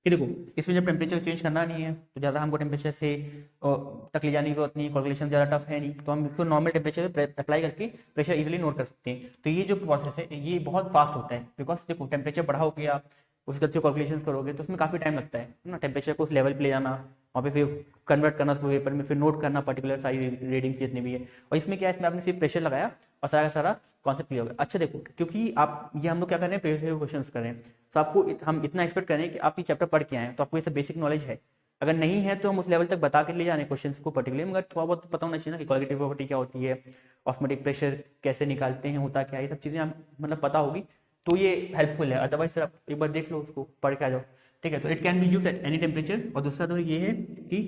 कि देखो इसमें जब टेम्परेचर चेंज करना नहीं है तो ज़्यादा हमको टेम्परेचर से तक ले जाने की जरूरत नहीं है, कैलकुलेशन ज़्यादा टफ है नहीं, तो हम इसको नॉर्मल टेम्परेचर पे अप्लाई करके प्रेशर इजीली नोट कर सकते हैं। तो ये जो प्रोसेस है ये बहुत फास्ट होता है, बिकॉज देखो टेम्परेचर बढ़ाओगे आप, उसके जो कैलकुलेशन करोगे तो उसमें काफ़ी टाइम लगता है ना, टेम्परेचर को उस लेवल पे ले जाना, वहाँ पे फिर कन्वर्ट करना उसको पेपर में, फिर नोट करना पर्टिकुलर सारी रीडिंग्स जितनी भी है। और इसमें क्या है, इसमें आपने सिर्फ प्रेशर लगाया और सारा का सारा कॉन्सेप्ट क्लियर हो गया। अच्छा देखो, क्योंकि आप ये हम लोग क्या कर रहे हैं, प्रीवियस क्वेश्चंस कर रहे हैं, तो आपको हम इतना एक्सपेक्ट करें कि आप ये चैप्टर पढ़ के आए तो आपको ये सब बेसिक नॉलेज है। अगर नहीं है तो हम उस लेवल तक बता के ले जाने क्वेश्चंस को पर्टिकुलर, मगर थोड़ा बहुत पता होना चाहिए ना कि क्वालिटेटिव प्रॉपर्टी क्या होती है, ऑस्मोटिक प्रेशर कैसे निकालते हैं, होता क्या है, ये सब चीज़ें आप मतलब पता होगी तो ये हेल्पफुल है। अदरवाइज आप एक बार देख लो उसको, पढ़ के आ जाओ। ठीक है, तो it can be use at any temperature. और दूसरा तो ये है कि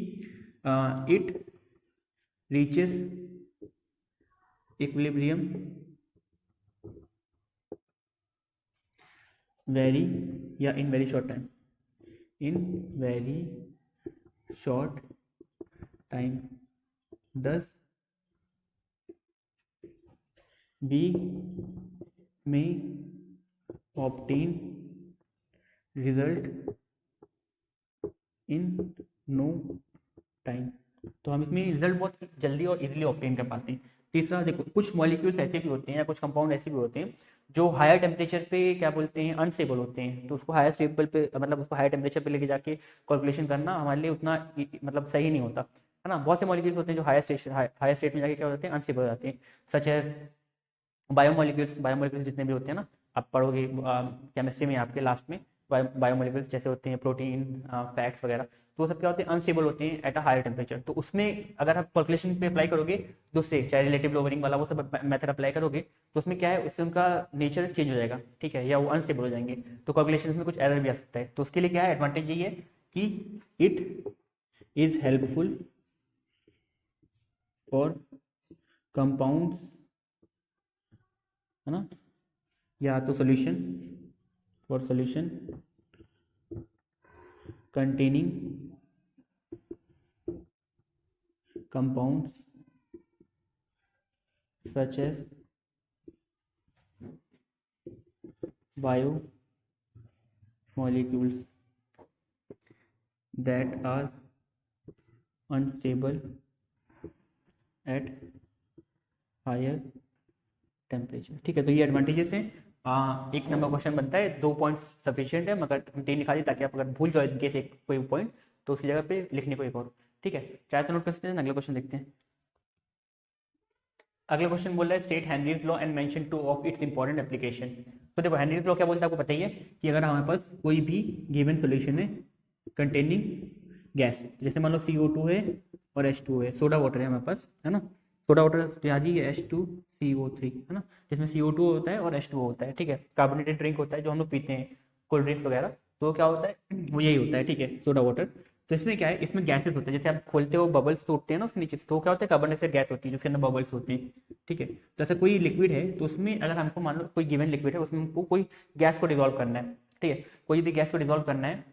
इट रीचेस इक्विलिब्रियम वेरी या in very short time, in very short time, thus be obtain result in no time. तो हम इसमें रिजल्ट बहुत जल्दी और इजीली ऑब्टेन कर पाते हैं। तीसरा देखो, कुछ मॉलिक्यूल्स ऐसे भी होते हैं या कुछ कंपाउंड ऐसे भी होते हैं जो हायर टेम्परेचर पे क्या बोलते हैं, अनस्टेबल होते हैं। तो उसको हायर स्टेबल पे मतलब उसको हायर टेम्परेचर पे लेके जाके कैलकुलेशन करना हमारे लिए उतना मतलब सही नहीं होता है ना। बहुत से मॉलिक्यूल्स होते हैं जो हायर स्टेट में जाके क्या होते हैं, अनस्टेबल हो जाते हैं, सच एज बायोमोलिक्यूल्स जितने भी होते हैं ना, आप पढ़ोगे केमिस्ट्री में आपके लास्ट में बायोमोलिक्यूल्स जैसे होते हैं प्रोटीन, फैट्स वगैरह, तो वो सब क्या होते हैं, अनस्टेबल होते हैं एट अ हायर टेम्परेचर। तो उसमें अगर आप कैलकुलेशन पे अप्लाई करोगे दूसरे, चाहे रिलेटिव लोवरिंग वाला वो सब मेथड अप्लाई करोगे, तो उसमें क्या है, उससे उनका नेचर चेंज हो जाएगा, ठीक है, या वो अनस्टेबल हो जाएंगे, तो कैलकुलेशन में कुछ एरर भी आ सकता है। तो उसके लिए क्या है, एडवांटेज ये है कि it is helpful for compounds, है ना, या तो solution for solution containing compounds such as biomolecules that are unstable at higher temperature. ठीक है, तो ये एडवांटेजेस हैं। एक नंबर क्वेश्चन बनता है, 2 पॉइंट्स सफिशिएंट है, मगर हम 3 लिखा दी ताकि आप अगर भूल जाओ इनके से कोई पॉइंट तो उसकी जगह पे लिखने को एक और। ठीक है, चाहे तो नोट कर सकते हैं। अगला क्वेश्चन देखते हैं। अगला क्वेश्चन बोल रहा है state Henry's law and mention 2 of its important application. तो देखो हेनरीज लॉ क्या बोलता है आपको पता ही है कि अगर हमारे पास कोई भी गिवन सॉल्यूशन है कंटेनिंग गैस, जैसे मान लो CO2 है और H2 है, सोडा वाटर है हमारे पास, है ना, सोडा वाटर याद ही है H2CO3, है ना, जिसमें CO2 होता है और H2O होता है। ठीक है, कार्बोनेटेड ड्रिंक होता है जो हम लोग पीते हैं, कोल्ड ड्रिंक्स वगैरह, तो क्या होता है, वो यही होता है, ठीक है, सोडा वाटर। तो इसमें क्या है, इसमें गैसेस होते हैं, जैसे आप खोलते हो बबल्स तो उठते हैं ना उसके नीचे, तो क्या होता है, कार्बन डाइऑक्साइड गैस होती है जिसके अंदर बबल्स होते हैं। ठीक है, तो ऐसा कोई लिक्विड है तो उसमें अगर हमको मान लो कोई गिवन लिक्विड है, उसमें हमको कोई गैस को डिजोल्व करना है, ठीक है, कोई भी गैस को डिजोल्व करना है,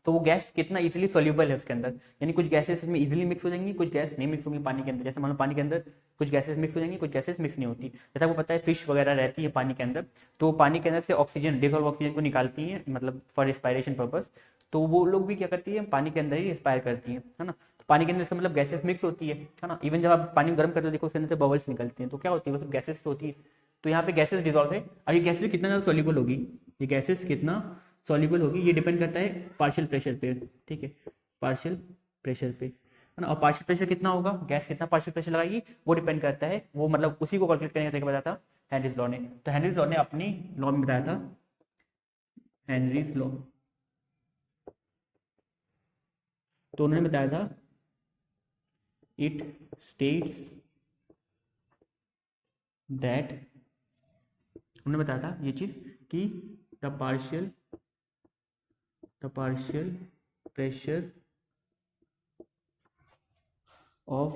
तो वो गैस कितना इजीली सोल्यूबल है उसके अंदर, यानी कुछ गैसेस उसमें इजीली मिक्स हो जाएंगी, कुछ गैस नहीं मिक्स होंगी पानी के अंदर। जैसे मान लो पानी के अंदर कुछ गैसेस मिक्स हो जाएंगी, कुछ गैसेस मिक्स नहीं होती। जैसा आपको पता है फिश वगैरह रहती है पानी के अंदर, तो पानी के अंदर से ऑक्सीजन, डिजोल्व ऑक्सीजन को निकालती हैं, मतलब फॉर रिस्पायरेशन पर्पज, तो वो लोग भी क्या करती है, पानी के अंदर ही रिस्पायर करती है ना। तो पानी के अंदर से मतलब गैसेस मिक्स होती है ना। इवन जब आप पानी गर्म करते हो देखो उसके अंदर से बबल्स निकलते हैं, तो क्या होती है, वो सब गैसेस होती है। तो यहाँ पे गैसेस डिजोल्व है। अब ये गैसेस कितना ज़्यादा सोल्यूबल होगी, ये गैसेस कितना सॉल्युबल होगी, ये डिपेंड करता है पार्शियल प्रेशर पे। ठीक है, पार्शियल प्रेशर पे, है ना, और पार्शियल प्रेशर कितना होगा, गैस कितना पार्शियल प्रेशर लगाएगी, वो डिपेंड करता है, वो मतलब उसी को कैलकुलेट करने का तरीका बताया था हेनरीज लॉ ने। तो हेनरीज लॉ ने अपनी लॉ में बताया था, हेनरीज लॉ, तो उन्होंने बताया था इट स्टेट्स दैट, उन्होंने बताया था ये चीज कि the partial pressure of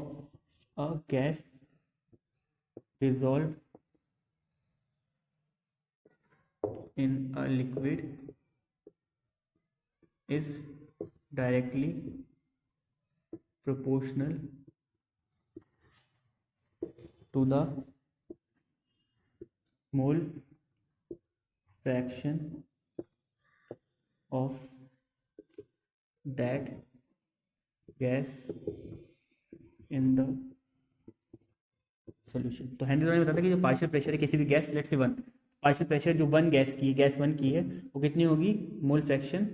a gas dissolved in a liquid is directly proportional to the mole fraction of that gas in the solution। तो हेनरी ने बताया कि जो पार्शियल प्रेशर है किसी भी gas, let's say 1, partial pressure जो 1 gas 1 की है वो कितनी होगी, मोल फ्रैक्शन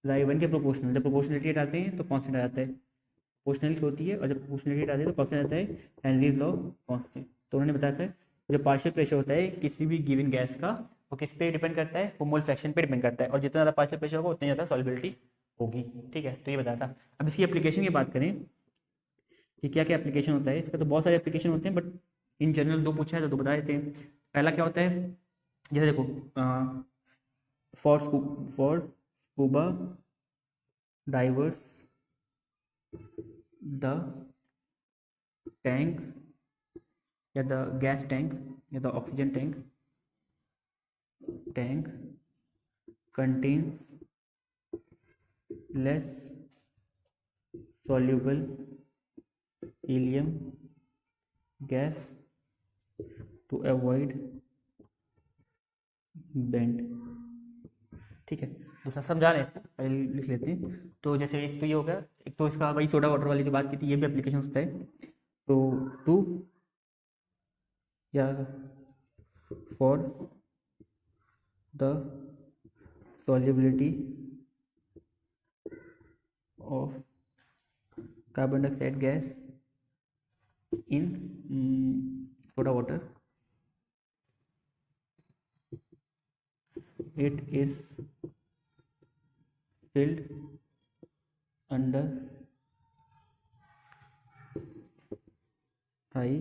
y1 के प्रोपोर्शनल। जब प्रोपोर्शनलिटी आते हैं तो कांस्टेंट आ जाता है, प्रोपोर्शनलिटी होती है, और जब प्रोपोर्शनलिटी आती है तो कांस्टेंट आता है, हेनरीज लॉ कांस्टेंट। तो उन्होंने बताया था जो पार्शियल प्रेशर होता है किसी भी गिवन गैस का, वो किस पे डिपेंड करता है, वो मोल फ्रैक्शन पे डिपेंड करता है, और जितना ज़्यादा पार्शियल प्रेशर होगा उतनी ज़्यादा सॉल्युबिलिटी होगी। ठीक है, तो ये बताया था। अब इसकी एप्लीकेशन की बात करें कि क्या क्या एप्लीकेशन होता है इसका, तो बहुत सारे एप्लीकेशन होते हैं, बट इन जनरल 2 पूछा है तो 2 बता देते हैं। पहला क्या होता है, जैसे देखो for scuba divers the tank या द गैस टैंक या the oxygen tank contains less soluble helium gas to avoid bend, ठीक है। दूसरा समझा रहे हैं इसको, पहले लिख लेते हैं। तो जैसे एक तो ये हो गया, एक तो इसका वही सोडा वाटर वाली जो बात की थी, ये भी एप्लीकेशन होता है। तो टू या for the solubility of carbon dioxide gas in soda water, it is filled under high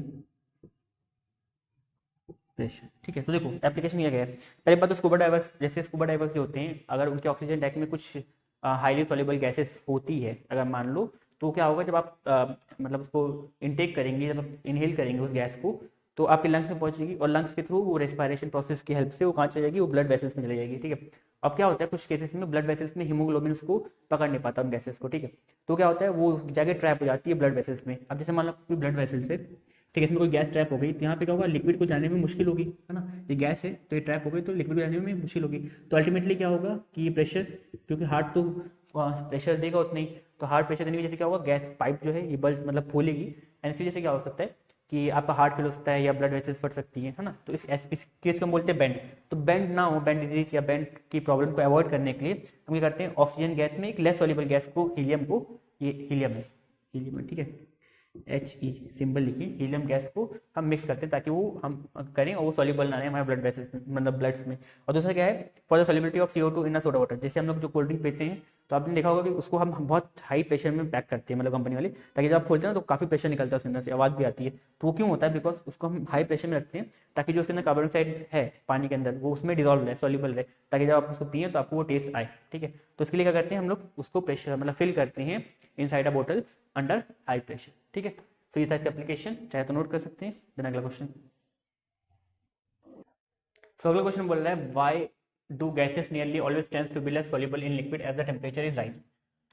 pressure, ठीक है। तो देखो एप्लीकेशन किया गया है। पहले बात तो स्कूबा डाइवर्स, जैसे स्कूबा डाइवर्स जो होते हैं, अगर उनके ऑक्सीजन टैंक में कुछ हाईली सॉल्युबल गैसेस होती है अगर मान लो, तो क्या होगा जब आप मतलब उसको इनटेक करेंगे, जब आप इनहेल करेंगे उस गैस को, तो आपके लंग्स में पहुंचेगी और लंग्स के थ्रू वो रेस्पिरेशन प्रोसेस की हेल्प से वो कहाँ चली जाएगी, वो ब्लड वेसल्स में चली जाएगी, ठीक है। अब क्या होता है कुछ केसेस में ब्लड वेसल्स में हीमोग्लोबिन उसको पकड़ नहीं पाता उन गैसेस को, ठीक है। तो क्या होता है वो जाके ट्रैप हो जाती है ब्लड वेसल्स में। अब जैसे मान लो कोई ब्लड वेसल्स है, ठीक है, इसमें कोई गैस ट्रैप हो गई, तो यहाँ पे क्या होगा, लिक्विड को जाने में मुश्किल होगी, है ना। ये गैस है तो ये ट्रैप हो गई तो लिक्विड को जाने में मुश्किल होगी। तो अल्टीमेटली क्या होगा कि ये प्रेशर, क्योंकि हार्ट तो प्रेशर देगा उतना ही, तो हार्ट प्रेशर देने की वजह से क्या होगा, गैस पाइप जो है ये बल्ब मतलब फूलेगी, एंड इसी वजह से क्या हो सकता है कि आपका हार्ट फेल हो सकता है या ब्लड वेसल्स फट सकती है ना। तो इस केस को हम बोलते हैं बेंड। तो बेंड ना हो, बेंड डिजीज या बेंड की प्रॉब्लम को अवॉइड करने के लिए हम क्या करते हैं, ऑक्सीजन गैस में एक लेस सॉल्युबल गैस को, हीलियम को, ये हीलियम है, ठीक है, He सिंबल लिखिए, हीलियम गैस को हम मिक्स करते हैं ताकि वो हम करें और वो सॉल्युबल ना रहे हमारे ब्लड वेसल्स में, मतलब ब्लड्स में। और दूसरा क्या है, for the solubility of CO2 in a soda water. जैसे हम लोग जो कोल्ड ड्रिंक पीते हैं तो आपने देखा होगा कि उसको हम बहुत हाई प्रेशर में पैक करते हैं, मतलब कंपनी वाले, ताकि जब आप खोलते हैं ना तो काफ़ी प्रेशर निकलता है उसके अंदर से, आवाज़ भी आती है। तो वो क्यों होता है, बिकॉज उसको हम हाई प्रेशर में रखते हैं ताकि जो उसके अंदर कार्बन डाइऑक्साइड है पानी के अंदर वो उसमें डिजॉल्व रहे, सॉल्युबल रहे, ताकि जब आप उसको पिए तो आपको वो टेस्ट आए, ठीक है। तो इसके लिए क्या करते हैं हम लोग, उसको प्रेशर मतलब फिल करते हैं इनसाइड अ बोतल अंडर हाई प्रेशर, ठीक है। तो ये था इसका एप्लीकेशन, चाहे तो नोट कर सकते हैं। देन अगला क्वेश्चन। सो अगला क्वेश्चन बोल रहा है, why do gases nearly always tends to be less soluble in liquid as the temperature is rise.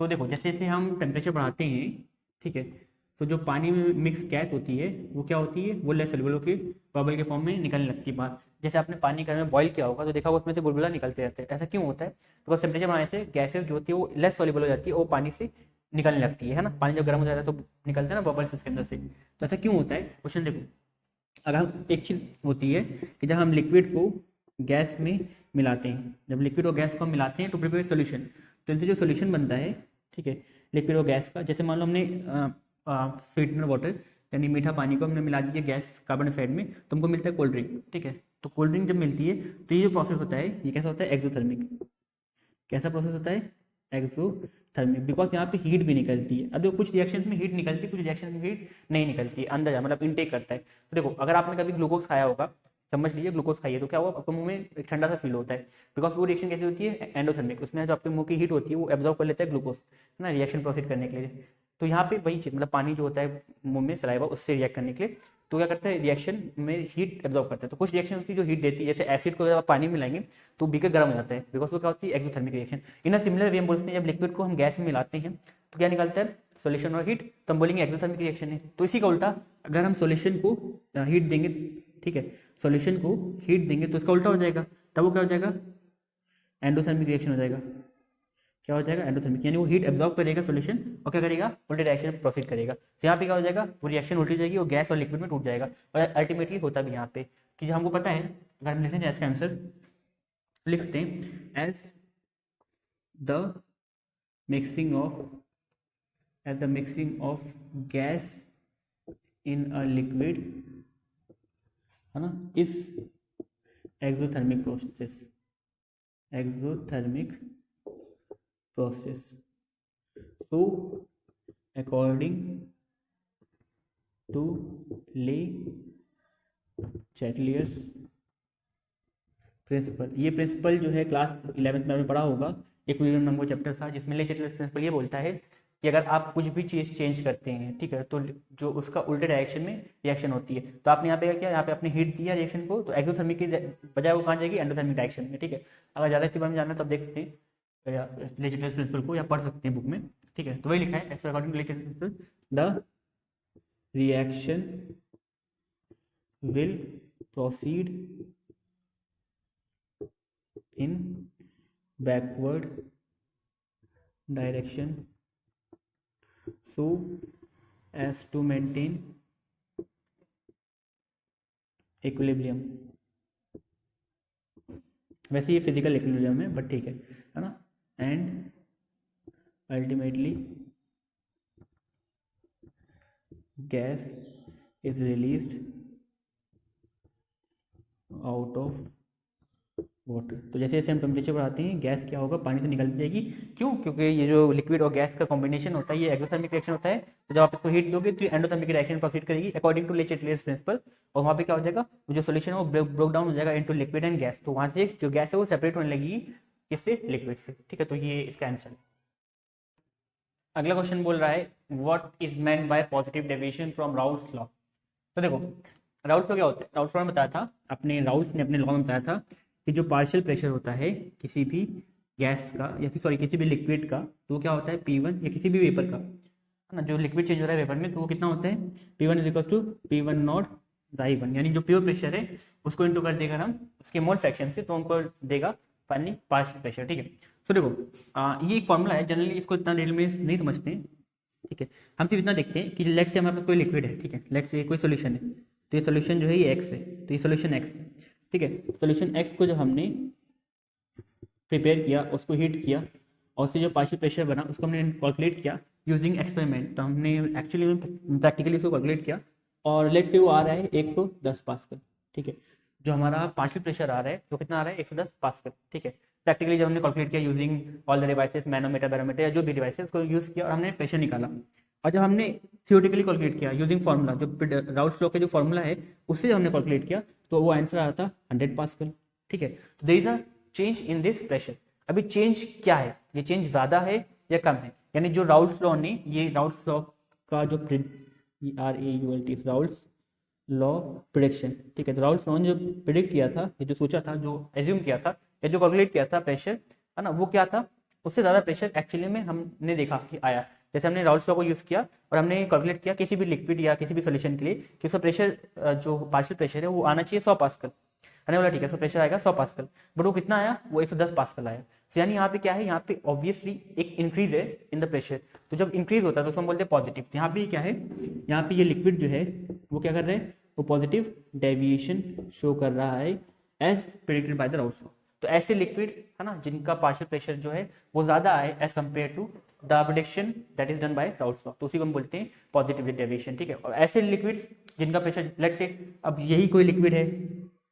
तो देखो जैसे जैसे हम टेम्परेचर बढ़ाते हैं, ठीक है, तो जो पानी में मिक्स गैस होती है वो क्या होती है, वो लेस सॉल्युबल होकर बबल के फॉर्म में निकलने लगती है बाहर। जैसे आपने पानी घर में बॉईल किया होगा तो देखा होगा उसमें से बुलबुला निकलते रहते हैं। ऐसा क्यों होता है, बिकॉज टेम्परेचर बढ़ाने से गैसेस जो होती है वो लेस सॉल्युबल हो जाती है और पानी से निकलने लगती है ना। पानी जब गर्म हो जाता है तो निकलते हैं ना बबल्स उसके अंदर से। तो ऐसा क्यों होता है, क्वेश्चन देखो। अगर हम एक चीज़ होती है कि जब हम लिक्विड को गैस में मिलाते हैं, जब लिक्विड और गैस को हम मिलाते हैं टू प्रिपेयर सोल्यूशन, तो इनसे जो सोल्यूशन बनता है, ठीक है, लिक्विड और गैस का, जैसे मान लो हमने स्वीटनर वाटर यानी मीठा पानी को हमने मिला दिया गैस कार्बन डाइऑक्साइड में, तो हमको मिलता है कोल्ड ड्रिंक, ठीक है। तो कोल्ड ड्रिंक जब मिलती है तो ये जो प्रोसेस होता है ये कैसा होता है, एक्सोथर्मिक। कैसा प्रोसेस होता है, एक्सोथर्मिक, बिकॉज यहाँ पे हीट भी निकलती है। अब देखो कुछ रिएक्शन में हीट निकलती है, कुछ रिएक्शन में हीट नहीं निकलती है, अंदर मतलब इनटेक करता है। तो देखो अगर आपने कभी ग्लूकोज खाया होगा, समझ लीजिए ग्लूकोज खाइए, तो क्या होगा, आपके मुंह में एक ठंडा सा फील होता है, बिकॉज वो रिएक्शन कैसी होती है, एंडोथर्मिक। उसमें जो आपके मुंह की हीट होती है वो एब्जॉर्व कर लेता है ग्लूकोज, है ना, रिएक्शन प्रोसीड करने के लिए। तो यहाँ पे वही चीज, मतलब पानी जो होता है मुंह में सलाइवा उससे रिएक्ट करने के लिए, तो क्या करता है रिएक्शन में हीट एब्जॉर्व करता है। तो कुछ रिएक्शन होती है जो हीट देती है, जैसे एसिड को जब आप पानी में मिलाएंगे तो बीकर गर्म हो जाता है, बिकॉज वो क्या होती है, exothermic reaction. In a similar way हम बोलते हैं जब लिक्विड को हम गैस में मिलाते हैं तो क्या निकलता है, सोल्यूशन और हीट, तो हम बोलेंगे एक्सोथर्मिक रिएक्शन है। तो इसी का उल्टा, अगर हम सोल्यूशन को हीट देंगे, ठीक है, सॉल्यूशन को हीट देंगे तो इसका उल्टा हो जाएगा, तब वो क्या हो जाएगा, एंडोथर्मिक रिएक्शन हो जाएगा। क्या हो जाएगा, एंडोथर्मिक, यानी वो हीट एब्जॉर्ब करेगा सॉल्यूशन और क्या करेगा, उल्टे डायरेक्शन में प्रोसीड करेगा। तो यहाँ पे क्या हो जाएगा, वो रिएक्शन उल्टी जाएगी और गैस और लिक्विड में टूट जाएगा। और अल्टीमेटली होता भी यहाँ पे कि जो हमको पता है, अगर हम लिखते हैं इसका आंसर लिखते हैं as the mixing of gas in a liquid, है ना, is exothermic process. So according to ले चैटलियर्स प्रिंसिपल, ये प्रिंसिपल जो है क्लास 11th में आपने पढ़ा होगा, इक्विलिब्रियम नाम का चैप्टर था, जिसमें ले चैटलियर्स प्रिंसिपल ये बोलता है कि अगर आप कुछ भी चीज़ चेंज करते हैं, ठीक है, तो जो उसका उल्टे डायरेक्शन में रिएक्शन होती है। तो आपने यहाँ पे क्या, यहाँ पे आपने हीट दिया रिएक्शन को, तो एक्सोथर्मिक की बजाय वो कहाँ जाएगी, एंडोथर्मिक डायरेक्शन में, ठीक है। अगर ज़्यादा इसी बारे में जानना है तो आप देख सकते हैं ले चैटलियर्स प्रिंसिपल को, या पढ़ सकते हैं बुक में, ठीक है। तो वही लिखा है, according to Le Chatelier's principle the reaction will proceed in backward direction so as to maintain equilibrium. वैसे ये फिजिकल इक्विलिब्रियम है बट ठीक है ना। And ultimately gas is released out of water. तो जैसे जैसे हम टेम्परेचर बढ़ाते हैं गैस क्या होगा, पानी से निकलती जाएगी। क्यों? क्योंकि ये जो लिक्विड और गैस का कॉम्बिनेशन होता है ये एक्सोथर्मिक रिएक्शन होता है। तो जब आप इसको हीट दोगे तो एंडोथर्मिक रिएक्शन प्रोसीड करेगी अकॉर्डिंग टू लेचेटलियर्स प्रिंसिपल, और वहाँ पे क्या हो जाएगा, वो जो सोल्यूशन है वो ब्रोक डाउन हो जाएगा इनटू लिक्विड एंड गैस। तो वहाँ से जो गैस है वो सेपरेट होने लगेगी किससे, लिक्विड से। ठीक है, तो ये इसका आंसर है। अगला क्वेश्चन बोल रहा है what is meant by positive deviation from Raoul's law. तो देखो राउल्स लॉ क्या होता है, राउल्स लॉ ने बताया था, अपने राउल्स ने अपने लॉ में बताया था कि जो पार्शियल प्रेशर होता है किसी भी गैस का या सॉरी किसी भी लिक्विड का, तो क्या होता है P1, या किसी भी वेपर का है ना, जो लिक्विड चेंज हो रहा है वेपर में, तो वो कितना होता है P1 is equal to P1 not I1, यानी जो प्योर प्रेशर है उसको इंटू कर देगा हम उसके मोल फ्रैक्शन से, तो हमको देगा फाइनली पार्शियल प्रेशर। ठीक है, तो देखो ये एक फॉर्मूला है, जनरली इसको इतना डिटेल में नहीं समझते हैं। ठीक है, हम सिर्फ इतना देखते हैं कि लेट से हमारे पास कोई लिक्विड है, ठीक है, लेट से कोई सोल्यूशन है, तो ये सोल्यूशन जो है ये एक्स है, तो ये सोल्यूशन एक्स है। ठीक है, सोल्यूशन एक्स को जब हमने प्रिपेयर किया, उसको हीट किया, और उससे जो पार्शियल प्रेशर बना उसको हमने कैलकुलेट किया यूजिंग एक्सपेरिमेंट। तो हमने एक्चुअली प्रैक्टिकली इसको कैलकुलेट किया, और लेट से वो आ रहा है 110 पास्कल। ठीक है, जो हमारा पार्शियल प्रेशर आ रहा है वो कितना आ रहा है 110 पास्कल। ठीक है, प्रैक्टिकली जब हमने कैलकुलेट किया using all the devices, manometer, barometer या जो भी डिवाइसेस को यूज़ किया, और हमने प्रेशर निकाला। और जब हमने थियोरेटिकली कैलकुलेट किया यूजिंग फार्मूला, जो राउल्स लॉ के जो फार्मूला है उससे हमने कैलकुलेट किया, तो वो आंसर आ रहा था 100 पास्कल। ठीक है, तो there is a change in this pressure. अभी चेंज क्या है, ये चेंज ज़्यादा है या कम है, यानी जो राउल्स लॉ ने, ये राउल्स लॉ का जो RAULT राउल्स लॉ प्रिडिक्शन। ठीक है, तो राउल्स लॉ ने जो प्रिडिक्ट किया था, ये जो सोचा था, जो एज्यूम किया था या जो कैलकुलेट किया था प्रेशर है ना, वो क्या था, उससे ज़्यादा प्रेशर एक्चुअली में हमने देखा कि आया। जैसे हमने राउल्स लॉ को यूज़ किया और हमने कैलकुलेट किया किसी भी लिक्विड या किसी भी सोल्यूशन के लिए कि उसका प्रेशर जो पार्शियल प्रेशर है वो आना चाहिए 100 पास्कल। आने वाला ठीक है, सो प्रेशर आएगा 100 पास्कल, बट वो कितना आया, वो 110 पास्कल आया। तो यानी यहाँ पे क्या है, यहाँ पे ऑब्वियसली एक इंक्रीज है इन द प्रेशर। तो जब इंक्रीज होता है तो उसको हम बोलते हैं पॉजिटिव। यहाँ पे क्या है, यहाँ पे ये लिक्विड जो है वो क्या कर रहे हैं, वो पॉजिटिव डेविएशन शो कर रहा है as predicted by the Raoult's law. तो ऐसे लिक्विड है ना जिनका पार्शियल प्रेशर जो है वो ज्यादा है as compare to the prediction that is done by Raoult's law, तो उसी को हम बोलते हैं पॉजिटिव डेविएशन। ठीक है, और ऐसे लिक्विड्स जिनका प्रेशर, लेट्स से अब यही कोई लिक्विड है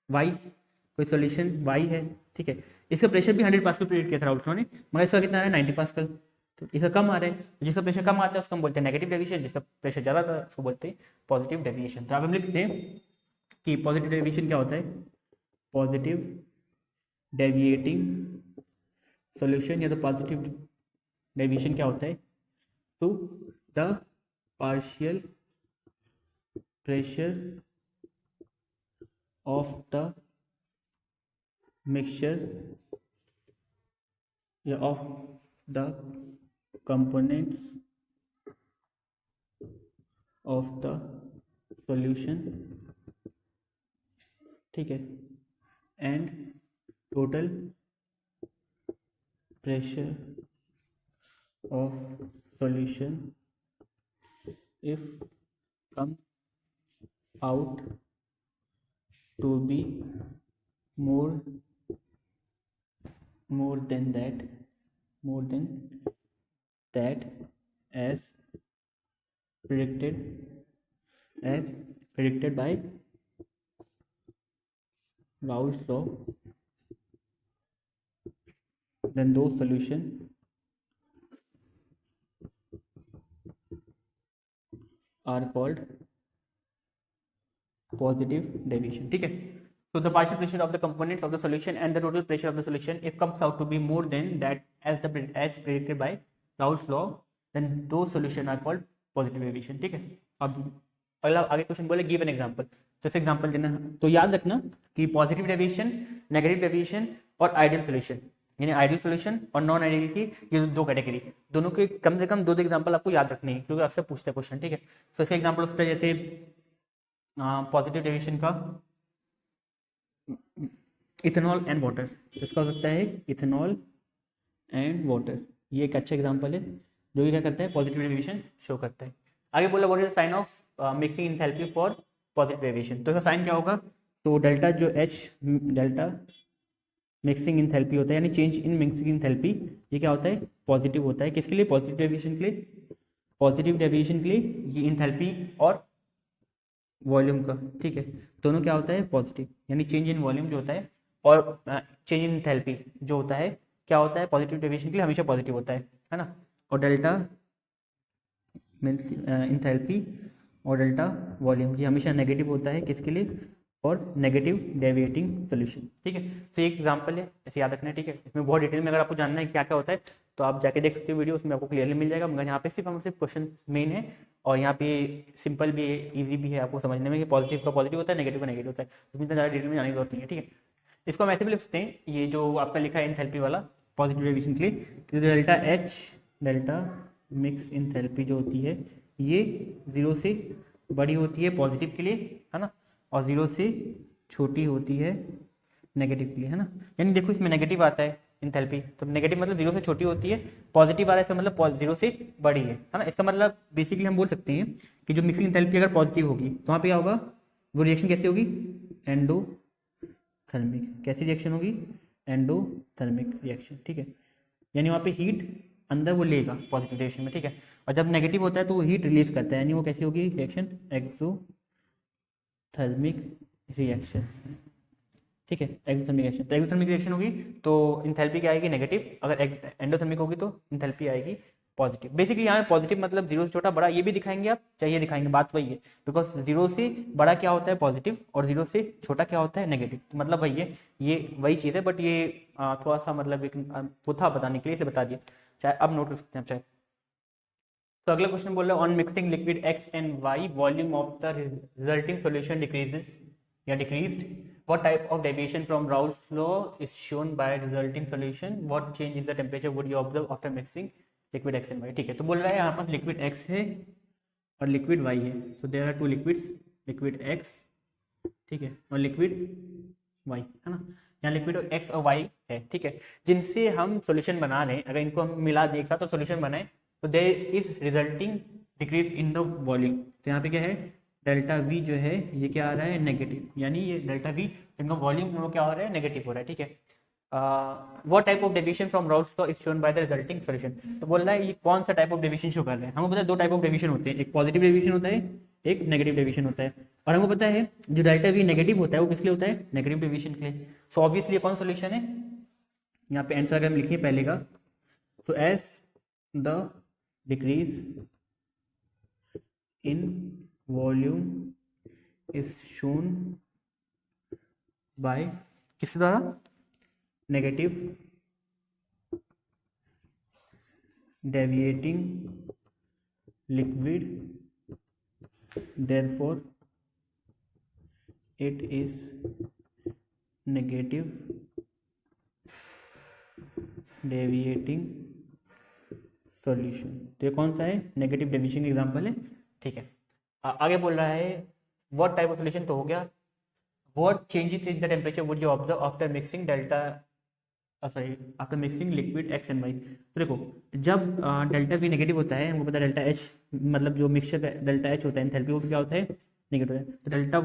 वाई, कोई सोल्यूशन वाई है, ठीक है, इसका प्रेशर भी 100 पास्कल प्रेडिक्ट किया था राउल्स लॉ ने, मगर इसका कितना आ रहा है 90 पास्कल, तो इसका कम आ रहा है। तो जिसका प्रेशर कम आता है उसको हम बोलते हैं नेगेटिव डेविएशन, जिसका प्रेशर ज़्यादा था उसको बोलते हैं पॉजिटिव डेविएशन। तो अब हम लिख सकते हैं कि पॉजिटिव डेविएशन क्या होता है, पॉजिटिव डेविएटिंग सॉल्यूशन या तो पॉजिटिव डेविएशन क्या होता है, to the partial pressure of the mixture या of the components of the solution, ठीक है, and total pressure of solution if come out to be more than that as predicted by Raoult's law, then those solution are called positive deviation। ठीक है, so the partial pressure of the components of the solution and the total pressure of the solution if comes out to be more than that as predicted by Raoult's law, then those solution are called positive deviation। ठीक है, अब अगला आगे question बोले give an example, जैसे example देना। तो याद रखना कि पॉजिटिव डेविएशन, नेगेटिव डेविएशन और आइडियल सॉल्यूशन, यानी आइडियल सॉल्यूशन और नॉन आइडियल की ये दो कैटेगरी, दोनों के कम से कम दो एग्जांपल आपको याद रखने हैं क्योंकि अक्सर पूछते हैं क्वेश्चन। ठीक है, तो इसका एग्जांपल होता है जैसे पॉजिटिव डेविएशन का इथेनॉल एंड वाटर, तो इसका हो सकता है इथेनॉल एंड वाटर, ये एक अच्छा एग्जांपल है जो कि क्या करता है, पॉजिटिव डेविएशन शो करता है। आगे बोला what is the sign of mixing enthalpy for positive deviation, तो इसका साइन क्या होगा, तो डेल्टा जो एच डेल्टा मिक्सिंग इंथैल्पी होता है, यानी चेंज इन मिक्सिंग इंथैल्पी, ये क्या होता है, पॉजिटिव होता है। किसके लिए, पॉजिटिव डेविएशन के लिए, पॉजिटिव डेविएशन के लिए ये इंथैल्पी और वॉल्यूम का, ठीक है, दोनों क्या होता है, पॉजिटिव, यानी चेंज इन वॉल्यूम जो होता है और चेंज इन इंथैल्पी जो होता है क्या होता है, पॉजिटिव डेविएशन के लिए हमेशा पॉजिटिव होता है ना। और डेल्टा मीन्स इंथैल्पी और डेल्टा वॉल्यूम ये हमेशा नेगेटिव होता है, किसके लिए, और नेगेटिव डेविएटिंग सोल्यूशन, ठीक है। तो एक एग्जांपल है, ऐसे याद रखना है, ठीक है। इसमें बहुत डिटेल में अगर आपको जानना है क्या क्या होता है तो आप जाके देख सकते हो वीडियो, उसमें आपको क्लियरली मिल जाएगा, मगर यहाँ पे सिर्फ क्वेश्चन मेन है और यहाँ पे सिंपल भी है, ईजी भी है आपको समझने में कि पॉजिटिव का पॉजिटिव होता है, नेगेटिव का नेगेटिव होता है, उसमें इतना ज़्यादा डिटेल में जाने की जरूरत नहीं है, ठीक है। इसको हम ऐसे भी लिख सकते हैं, ये जो आपका लिखा है एंथैल्पी वाला पॉजिटिव डेविएशन के लिए, delta H delta mix enthalpy जो होती है ये 0 से बड़ी होती है पॉजिटिव के लिए, है ना, और 0 से छोटी होती है नेगेटिव के लिए, है ना। यानी देखो इसमें नेगेटिव आता है इंथैल्पी, तो नेगेटिव मतलब 0 से छोटी होती है, पॉजिटिव आ रहा है इसका मतलब 0 से बड़ी है ना। इसका मतलब बेसिकली हम बोल सकते हैं कि जो मिक्सिंग इंथैल्पी अगर पॉजिटिव होगी तो वहाँ पे क्या होगा, वो रिएक्शन कैसे होगी, एंडोथर्मिक, कैसी रिएक्शन होगी, एंडोथर्मिक रिएक्शन, ठीक है। यानी वहाँ पे हीट अंदर वो लेगा पॉजिटिव रिएक्शन में, ठीक है। और जब नेगेटिव होता है तो वो हीट रिलीज करता है, यानी वो कैसी होगी रिएक्शन, एक्सोथर्मिक रिएक्शन, ठीक है, एक्सोथर्मिक रिएक्शन। तो एक्सोथर्मिक रिएक्शन होगी तो इंथैल्पी क्या आएगी, नेगेटिव, अगर एंडोथर्मिक होगी तो इंथैल्पी आएगी पॉजिटिव। बेसिकली यहाँ पॉजिटिव मतलब 0 से छोटा बड़ा, ये भी दिखाएंगे आप, चाहिए दिखाएंगे, बात वही है, बिकॉज 0 से बड़ा क्या होता है पॉजिटिव और 0 से छोटा क्या होता है नेगेटिव, तो मतलब वही है, ये वही चीज़ है, बट ये थोड़ा सा मतलब एक वो था बताने के लिए इसलिए बता दिया, चाहे अब नोट कर सकते हैं आप चाहे। तो अगला क्वेश्चन बोल रहा है on mixing liquid X and Y volume of the resulting solution decreases या decreased, what type of deviation from Raoult's law is shown by resulting solution, what change in the temperature would you observe after mixing liquid x and y, ठीक है। तो बोल रहा है यहाँ पास liquid x है और लिक्विड y है, so there are two liquids, liquid x, ठीक है, और लिक्विड y, है ना। यहाँ लिक्विड x और y है, ठीक है, जिनसे हम सॉल्यूशन बना रहे हैं, अगर इनको हम मिला दें एक साथ तो सॉल्यूशन बनाए तो there is resulting decrease in the volume, तो यहाँ पे क्या है, डेल्टा वी जो है ये क्या आ रहा है नेगेटिव, यानी ये डेल्टा वी इनका वॉल्यूम है वो क्या हो रहा है नेगेटिव हो रहा है, ठीक है। What type of deviation from Raoult's law is shown by the resulting solution, तो बोल रहा है ये कौन सा टाइप ऑफ डेविएशन शो कर रहा है। हमको पता है दो टाइप ऑफ डेविएशन होते हैं, एक पॉजिटिव डेविएशन होता है, एक नेगेटिव डेविएशन होता है, और हमको पता है जो डेल्टा वी नेगेटिव होता है वो किस लिए होता है, नेगेटिव डेविएशन के लिए। सो ऑब्वियसली कौन सोल्यूशन है, यहाँ पे आंसर अगर हम लिखिए पहले का, so as the decrease in volume is shown by किस द्वारा, negative deviating liquid, therefore it is negative deviating solution. तो ये कौन सा है, नेगेटिव डेविएशन एग्जांपल है, ठीक है। आगे बोल रहा है व्हाट टाइप ऑफ सॉल्यूशन, तो हो गया what changes in the temperature would you observe after mixing delta after mixing liquid X and Y. तो देखो जब डेल्टा वी नेगेटिव होता है, हमको पता है डेल्टा एच मतलब जो मिक्सचर डेल्टा एच होता है एंथैल्पी वो क्या होता है, नेगेटिव है, तो डेल्टा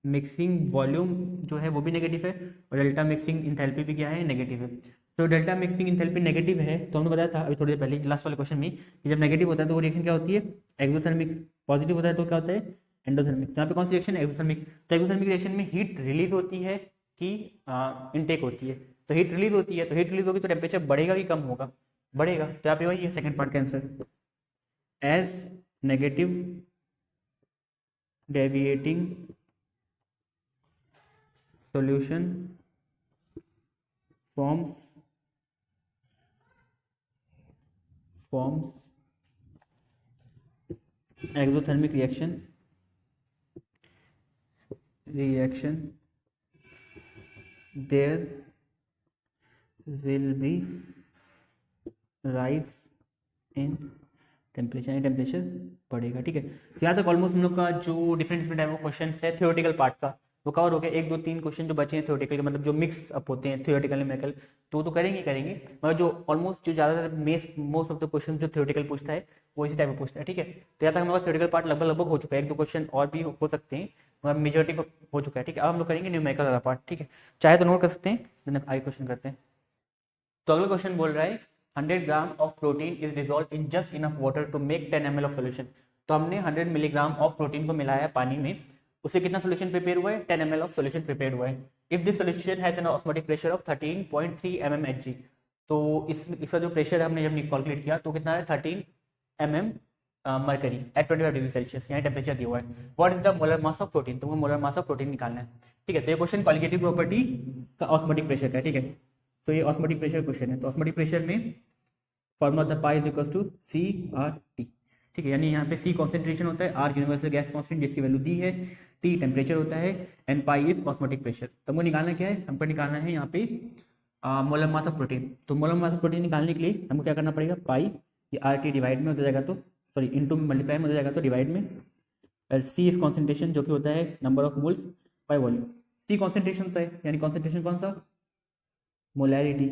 मिक्सिंग वॉल्यूम जो है वो भी नेगेटिव है और डेल्टा मिक्सिंग इंथैल्पी भी क्या है, नेगेटिव है। तो डेल्टा मिक्सिंग इंथैल्पी नेगेटिव है तो हमने बताया था अभी थोड़ी देर पहले लास्ट वाले क्वेश्चन में कि जब नेगेटिव होता है तो वो रिएक्शन क्या होती है, एक्सोथर्मिक, पॉजिटिव होता है तो क्या होता है, एंडोथर्मिक। तो यहाँ पे कौन सी रिएक्शन है, एक्सोथर्मिक। तो एक्सोथर्मिक रिएक्शन में हीट रिलीज होती है कि इनटेक होती है, तो हीट रिलीज होती है, तो हीट रिलीज होगी तो टेम्परेचर बढ़ेगा कि कम होगा, बढ़ेगा। तो यहाँ पे वही है सेकंड पार्ट का answer, as negative deviating solution forms exothermic reaction there will be rise in temperature, यानी टेम्परेचर बढ़ेगा, ठीक है। तो यहाँ तक ऑलमोस्ट हम लोग का जो डिफरेंट टाइप ऑफ क्वेश्चन है थ्योरेटिकल पार्ट का वो कवर हो गया। 1 2 3 क्वेश्चन जो बचे हैं थ्योरेटिकल के, मतलब जो मिक्स अप होते हैं थ्योरेटिकल न्यूमेरिकल, तो करेंगे, मगर जो ऑलमोस्ट जो ज़्यादातर मोस्ट ऑफ द क्वेश्चन जो थ्योरेटिकल पूछता है वो इसी टाइप में पूछता है, ठीक है। तो यहाँ तक हमारा थ्योरेटिकल पार्ट लगभग हो चुका है, 1 2 क्वेश्चन और भी हो सकते हैं, मगर मेजोरिटी हो चुका है, ठीक है। अब हम लोग करेंगे न्यूमेरिकल वाला पार्ट, ठीक है। चाहे तो नोट कर सकते हैं, देन आगे क्वेश्चन करते हैं। तो अगला क्वेश्चन बोल रहा है 100 gram of protein is dissolve in just enough water to make 10 ml of solution. तो हमने 100 मिलीग्राम ऑफ प्रोटीन को मिलाया है पानी में, उससे कितना सोल्यूशन प्रिपेयर हुआ है, 10 ml ऑफ सोल्यूशन प्रिपेयर हुआ है। If this solution has an osmotic pressure of 13.3 mmHg, तो इसका जो प्रेशर हमने जब कैलकुलेट किया तो कितना है 13 mm mercury at 25 degree Celsius, यहाँ टेम्परेचर दिया हुआ है। What is the molar mass of protein, तो मोलर मास ऑफ प्रोटीन निकालना है, ठीक है। तो ये क्वेश्चन क्वालिटेटिव प्रॉपर्टी का ऑस्मोटिक प्रेशर का है, ठीक है। तो ये ऑस्मोटिक प्रेशर क्वेश्चन है। तो ऑस्मोटिक प्रेशर में formula of the pi is equal to CRT, ठीक है। यानी यहाँ पे C कॉन्सेंट्रेशन होता है, R यूनिवर्सल गैस कांस्टेंट जिसकी वैल्यू दी है, T टेम्परेचर होता है, and pi is osmotic pressure. तो हमको निकालना क्या है, हमको निकालना है यहाँ पे मोलर मास ऑफ प्रोटीन। तो मोलर मास ऑफ प्रोटीन निकालने के लिए हमको क्या करना पड़ेगा, पाई ये RT डिवाइड में हो जाएगा, तो सॉरी इनटू मल्टीप्लाई में हो जाएगा, तो डिवाइड में, और C इज कॉन्सेंट्रेशन जो कि होता है number of moles by volume. C concentration होता है, यानी कॉन्सेंट्रेशन कौन सा, मोलैरिटी।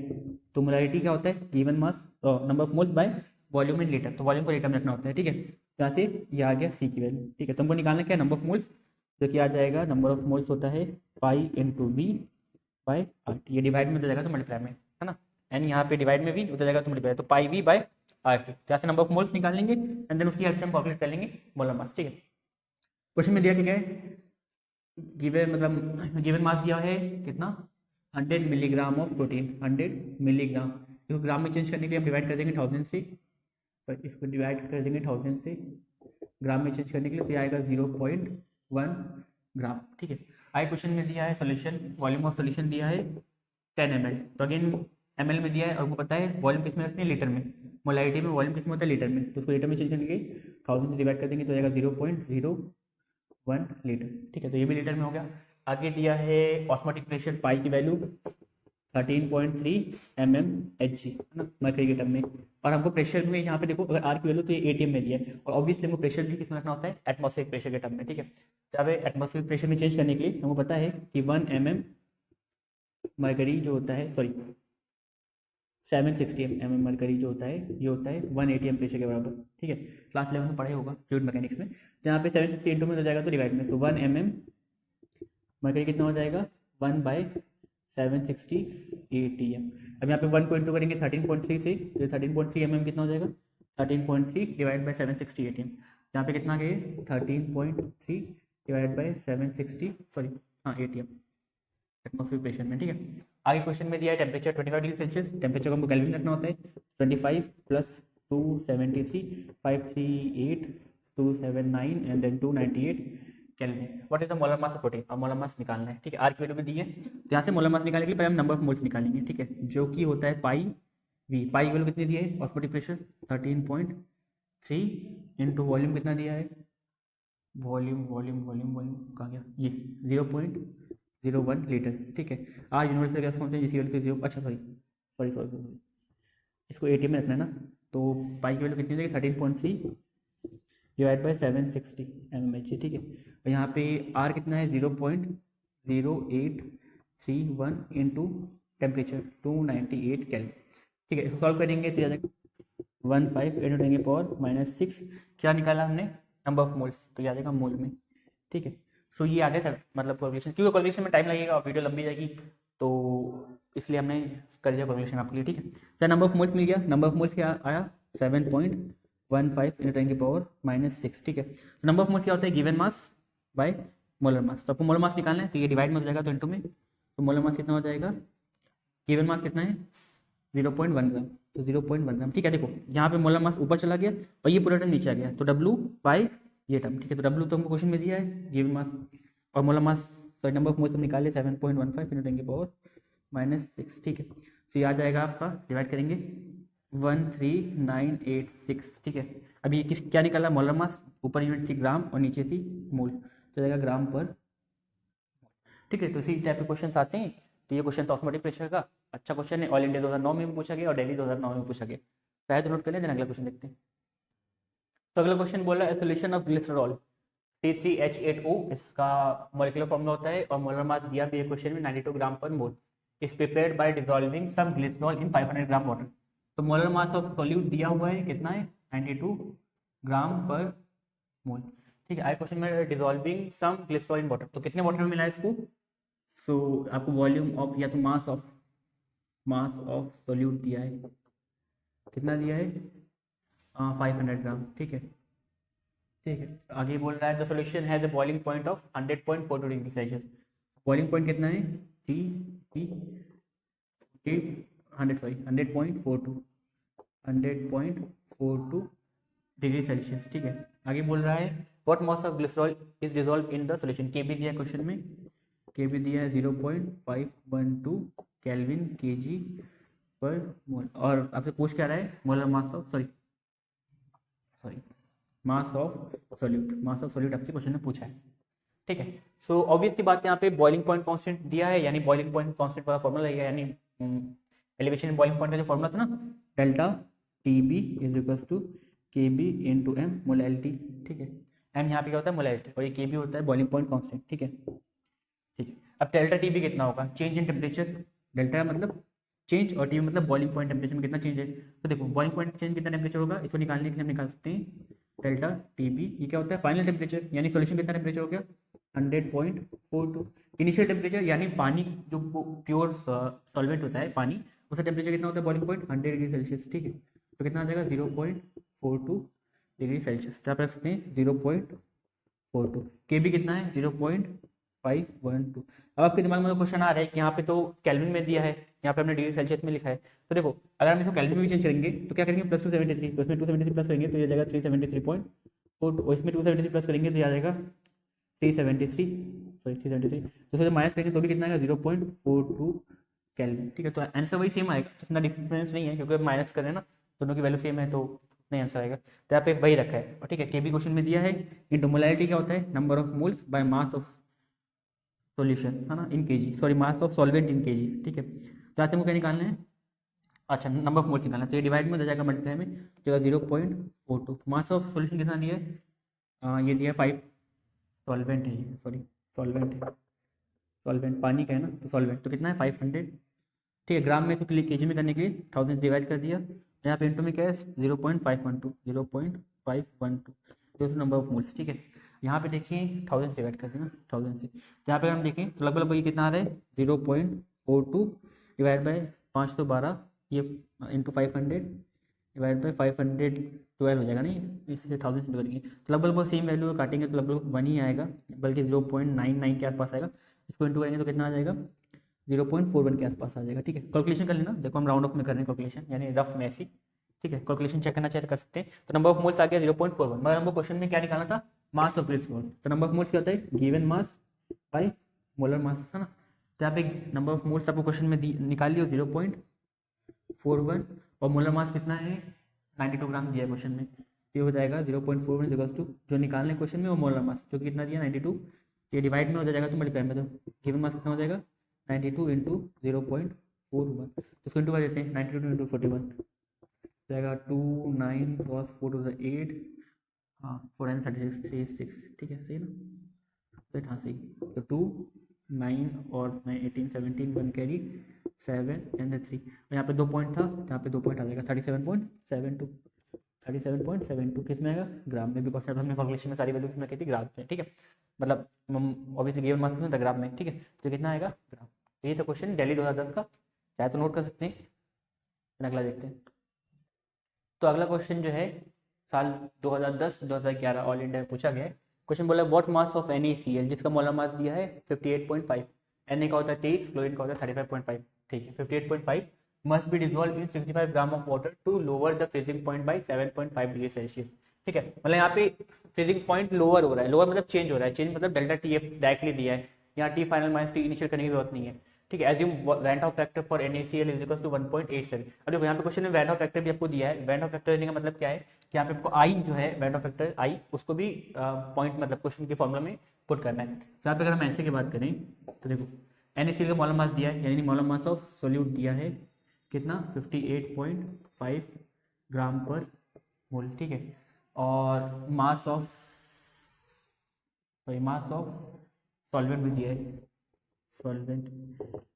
तो मोलैरिटी क्या होता है, given mass number of moles by volume in litre, तो वॉल्यूम को लीटर में रखना होता है, ठीक है। यहाँ से ये आ गया C की वैल्यू, ठीक है। तो हमको निकालना क्या है, नंबर ऑफ मोल्स, जो कि आ जाएगा नंबर ऑफ मोल्स होता है pi into V by RT, ये डिवाइड में हो जाएगा तो मल्टीप्लाई में, है ना, एंड यहाँ पे डिवाइड में भी हो जाएगा तो मल्टीप्लाई, तो पाई V बाय RT। यहाँ से नंबर ऑफ मोल्स निकाल लेंगे एंड देन उसकी हेल्प से हम कैलकुलेट कर लेंगे मोलर मास, ठीक है। क्वेश्चन में दिया क्या है, गिवन मतलब गिवन मास दिया है कितना, 100 मिलीग्राम ऑफ प्रोटीन, 100 मिलीग्राम, इसको ग्राम में चेंज करने के लिए हम डिवाइड कर देंगे 1000 से, पर इसको डिवाइड कर देंगे 1000 से, ग्राम में चेंज करने के लिए तो आएगा 0.1 ग्राम, ठीक है। आगे क्वेश्चन में दिया है सोल्यूशन, वॉल्यूम ऑफ सोल्यूशन दिया है 10 ml, तो अगेन ml में दिया है और हमको पता है वॉल्यूम किस में रखते हैं, लीटर में, मोलैरिटी में वॉल्यूम किस में होता है, लीटर में, तो उसको लीटर में चेंज करके 1000 से डिवाइड कर देंगे तो आएगा 0.01 लीटर, ठीक है। तो ये भी लीटर में हो गया। आगे दिया है ऑस्मोटिक प्रेशर, पाई की वैल्यू 13.3 mmHg, है ना, मरकरी के टर्म में, और हमको प्रेशर में यहाँ पे देखो अगर R की वैल्यू तो ये ATM में दिया है, और ऑब्वियसली हमको प्रेशर भी किसमें रखना होता है, एटमॉस्फेरिक प्रेशर के टर्म में, ठीक है। तो अब एटमॉस्फेरिक प्रेशर में चेंज करने के लिए हमको पता है कि 1 mm मरकरी जो होता है, सॉरी 760 mm मरकरी जो होता है ये होता है 1 ATM प्रेशर के बराबर, ठीक है। क्लास 11 में पढ़े होगा फ्लूइड मैकेनिक्स में, जहाँ पे 760 इंटू में हो जाएगा तो डिवाइड में, तो 1 mm मरकरी कितना हो जाएगा 1/760 ATM। अब यहाँ पे 1 को इंटू करेंगे 13.3 से, तो 13.3 mm कितना हो जाएगा 13.3 डिवाइड बाई 760 ATM, यहाँ पे कितना गए 13.3 डिवाइड बाई 760 सॉरी हाँ ATM एटमॉस्फेरिक प्रेशर में, ठीक है। आगे क्वेश्चन में दिया है टेम्परेचर 25 डिग्री सेल्सियस, टेम्परेचर को हमको केल्विन रखना होता है, 25 plus 273 538 279 and then 298 kelvin. What is the molar mass of protein, अब मोलर मास निकालना है, ठीक है। आर की वैल्यू भी दी है, तो यहाँ से मोलर मास निकालने के लिए पहले हम नंबर ऑफ मोल्स निकालेंगे, ठीक है, जो कि होता है पाई V। पाई की वैल्यू कितनी दी है, ऑस्मोटिक प्रेशर 13.3 इंटू वॉल्यूम कितना दिया है, वॉल्यूम वॉल्यूम वॉल्यूम वॉल्यूम कहाँ गया, ये 0.01 लीटर, ठीक है। आर यूनिवर्सल गैस कांस्टेंट जिसकी वैल्यू 0, अच्छा सॉरी इसको ATM में रखना है ना, तो पाई की वैल्यू कितनी देगी 13.3 डिवाइड बाई 760 mmHg, ठीक है। और यहाँ पे R कितना है 0.0831 इंटू टेम्परेचर 298 केल्विन, ठीक है। इसको सॉल्व करेंगे तो 15 इंटू 10⁻⁻6 क्या निकाला हमने, नंबर ऑफ मोल्स, तो याद आएगा मोल में, ठीक है। सो ये आ गया सर, मतलब कैलकुलेशन, क्योंकि कैलकुलेशन में टाइम लगेगा और वीडियो लंबी जाएगी, तो इसलिए हमने कर दिया कैलकुलेशन आपके लिए, ठीक है। सर नंबर ऑफ मोल्स मिल गया, नंबर ऑफ मोल्स क्या आया 7.15 इंटू 10⁻⁻6, ठीक है। नंबर ऑफ मोल्स क्या होता है, गिवन मास बाय मोलर मास, तो आपको मोलर मास निकालना है, तो ये डिवाइड में हो जाएगा तो इंटू में, तो मोलर मास कितना हो जाएगा, गिवन मास कितना है 0.1 ग्राम, तो 0.1 ग्राम, ठीक है। देखो यहाँ पे मोलर मास ऊपर चला गया और ये पूरा टर्म नीचे आ गया, तो W बाय ये टर्म, ठीक है। तो W तो हमको क्वेश्चन में दिया है गिवन मास, और मोलर मास तो नंबर ऑफ मोल्स हम निकाले 7.15 इंटू 10⁻⁻6, ठीक है। तो ये आ जाएगा आपका, डिवाइड करेंगे 13986, ठीक है। अभी किस क्या निकाला, मोलर मास, ऊपर यूनिट थी ग्राम और नीचे थी मोल, तो जाएगा ग्राम पर, ठीक है। तो इसी टाइप के क्वेश्चन आते हैं, तो ये क्वेश्चन तो ऑस्मोटिक प्रेशर का अच्छा क्वेश्चन है, ऑल इंडिया 2009 में भी पूछा गया और दिल्ली 2009 में पूछा गया, पहले तो नोट कर लें, देन अगला क्वेश्चन देखते हैं। तो अगला क्वेश्चन बोला है सोल्यूशन ऑफ ग्लिसरॉल, C3H8O इसका मॉलिक्यूलर फॉर्मूला होता है, और मोलर मास दिया भी है क्वेश्चन में 92 ग्राम पर मोल। Is prepared by dissolving some glycerol in 500 gram water. तो मोलर मास ऑफ सॉल्यूट दिया हुआ है कितना है, 92 ग्राम पर मोल। ठीक है, आई क्वेश्चन में dissolving some glycerol in water, तो कितने वाटर में मिला है इसको। सो आपको वॉल्यूम ऑफ या तो मास ऑफ सॉल्यूट दिया है, कितना दिया है 500 ग्राम। ठीक है, ठीक है, आगे बोल रहा है the solution has a boiling point of 100.42 degree Celsius. Boiling point कितना है, T T T 100.42 100.42 degree Celsius. ठीक है, आगे बोल रहा है what mass of glycerol is dissolve in the solution. के भी दिया है क्वेश्चन में, के भी दिया है 0.512 केल्विन केजी पर मोल, और आपसे पूछ क्या रहा है molar mass of sorry mass of solute आपसे क्वेश्चन में पूछा है। ठीक है, सो ऑब्वियसली बात है, यहाँ पे बॉइलिंग पॉइंट कांस्टेंट दिया है, यानी बॉइलिंग पॉइंट कांस्टेंट वाला फॉर्मूला है, यानी एलिवेशन बॉइलिंग पॉइंट का जो फॉर्मूला था ना, delta T B is equal to K B into M molality. ठीक है, एम यहाँ पे क्या होता है मोलैलिटी, और ये के बी होता है बॉइलिंग पॉइंट कांस्टेंट। ठीक है, ठीक है, अब डेल्टा टी बी कितना होगा, चेंज इन टेम्परेचर, डेल्टा मतलब चेंज और टी मतलब बॉइलिंग पॉइंट टेम्परेचर में कितना चेंज है। तो देखो बॉइलिंग पॉइंट चेंज कितना टेम्परेचर होगा, इसको निकालने के लिए हम निकाल सकते हैं डेल्टा टी बी, ये क्या होता है फाइनल टेम्परेचर, यानी सॉल्यूशन कितना टेम्परेचर हो गया 100.42। इनिशियल टेम्परेचर यानी पानी जो प्योर सॉल्वेंट होता है पानी, उसका टेम्परेचर कितना होता है बॉइलिंग पॉइंट 100 डिग्री सेल्सियस। ठीक है, तो कितना आ जाएगा 0.42 डिग्री सेल्सियस, तो आप रख सकते हैं 0.42। के बी कितना है 0.512। अब आपके दिमाग में क्वेश्चन आ रहा है कि यहाँ पे तो केल्विन में दिया है, यहाँ पे हमने डिग्री सेल्सियस में लिखा है, तो देखो अगर हम इसको केल्विन में भी चेंज करेंगे तो क्या करेंगे प्लस 273, तो इसमें 273 प्लस करेंगे तो ये जाएगा 373.42, और इसमें 273 प्लस करेंगे तो ये आ जाएगा 373 तो जब माइनस करेंगे तो भी कितना आएगा 0.42 केल्विन। ठीक है, तो आंसर वही सेम आएगा, इतना डिफरेंस नहीं है, क्योंकि माइनस कर रहे हैं ना, दोनों की वैल्यू सेम है, तो नहीं आंसर आएगा। तो यहाँ पे वही रखा है, और ठीक है, के बी क्वेश्चन में दिया है। इंटू मोलैलिटी क्या होता है, number of moles by mass of solution, है ना, in KG, sorry mass of solvent in KG. ठीक है, तो यहाँ से हमको क्या निकालना है, अच्छा नंबर ऑफ मोल्स निकालना है, तो ये डिवाइड में हो जाएगा मल्टीप्लाई में, जगह 0.42। मास ऑफ सॉल्यूशन कितना दिया है, ये दिया है 5, सॉल्वेंट है ये, सॉरी सॉल्वेंट है, सॉल्वेंट पानी का है ना, तो सॉल्वेंट तो कितना है 500। ठीक है, ग्राम में इसको के जी में करने के लिए 1000 डिवाइड कर दिया, यहाँ पे इंटू में क्या है 0.512 जो नंबर ऑफ मोल्स। ठीक है, यहाँ पे देखिए 1000 डिवाइड कर देना 1000 से, तो यहाँ पे हम देखें तो लगभग ये कितना आ रहा है 0.42 डिवाइड बाई 5 तो 12, ये इंटू 500 डिवाइड बाई 512 हो जाएगा, नहीं इसलिए 1000 से करेंगे तो लगभग सेम वैल्यू काटेंगे तो लगभग 1 ही आएगा, बल्कि 0.99 के आसपास आएगा, इसको इंटू करेंगे तो कितना आ जाएगा 0.41 के आसपास आ जाएगा। ठीक है, कैलकुलेशन कर लेना, देखो हम राउंड ऑफ में कर रहे हैं कैलकुलेशन, यानी रफ में ऐसी। ठीक है, कैलकुलेशन चेक करना चाहे तो कर सकते हैं। तो नंबर ऑफ मोल्स आ गया 0.41, मगर हमको क्वेश्चन में क्या निकालना था, मास ऑफ ग्लिसरॉल। तो नंबर ऑफ मोल्स क्या होता है, given mass by molar mass, है ना। तो यहाँ पे नंबर ऑफ मोल्स आपको क्वेश्चन में निकाल लियो 0.41, और मोलर मास कितना है 92 ग्राम दिया है क्वेश्चन में, ये हो जाएगा 0.41 इक्वल्स टू जो निकालने क्वेश्चन में वो मोलर मास जो कि कितना दिया 92, ये डिवाइड में हो जाएगा तो मल्टीप्लाई में, तो गिवन मास कितना हो जाएगा 92 इंटू 0.41, तो इसको इंटू कर देते हैं 92 इंटू 41 जाएगा 2 9 क्रॉस 4 टू 8, हाँ 4 एंड 36 ठीक है, सही ना, तो हाँ सही, तो 2 9 और 9 18 17 1 कैरी 7 एंड 3, और यहाँ पे 2 पॉइंट था, यहाँ पे 2 पॉइंट आ जाएगा 37.72 किस में आएगा ग्राम में, बिकॉज हमने कैलकुलेशन में सारी वैल्यू किसमें की थी ग्राम में। ठीक है, मतलब ऑब्वियसली गिवन मास में था ग्राम में। ठीक है, तो कितना आएगा ग्राम। ये था क्वेश्चन दिल्ली 2010 का, चाहे तो नोट कर सकते हैं। अगला देखते हैं, तो अगला क्वेश्चन जो है साल 2010-2011 ऑल इंडिया में पूछा गया है। क्वेश्चन बोला व्हाट मास ऑफ NaCl, जिसका मोलर मास दिया है 58.5, Na का होता है 23, क्लोरीन का होता है 35.5। ठीक है, 58.5 must be dissolve in 65 gram of water to lower the freezing point by 7.5 degree Celsius. ठीक है, मतलब यहाँ पे फ्रीजिंग पॉइंट लोअर हो रहा है, लोअर मतलब चेंज हो रहा है, चेंज मतलब डेल्टा टी डायरेक्टली दिया है, यहाँ T final minus T initial करने की जरूरत नहीं है। ठीक है, assume van Hoff factor for NaCl is equal to 1.87। अब देखो यहाँ पे क्वेश्चन में वैन ऑफ फैक्टर भी आपको दिया है, वैन ऑफ फैक्टर देने का मतलब क्या है कि यहाँ पे आपको आई जो है वैन ऑफ फैक्टर आई उसको भी पॉइंट मतलब क्वेश्चन के फॉर्मुला में पुट करना है। तो यहाँ पे अगर हम ऐसे की बात करें तो देखो NaCl का मोलर मास दिया है, यानी मोलर मास ऑफ सोल्यूट दिया है कितना 58.5 ग्राम पर मोल। ठीक है, और mass of sorry mass of solvent भी दिया है, सॉल्वेंट,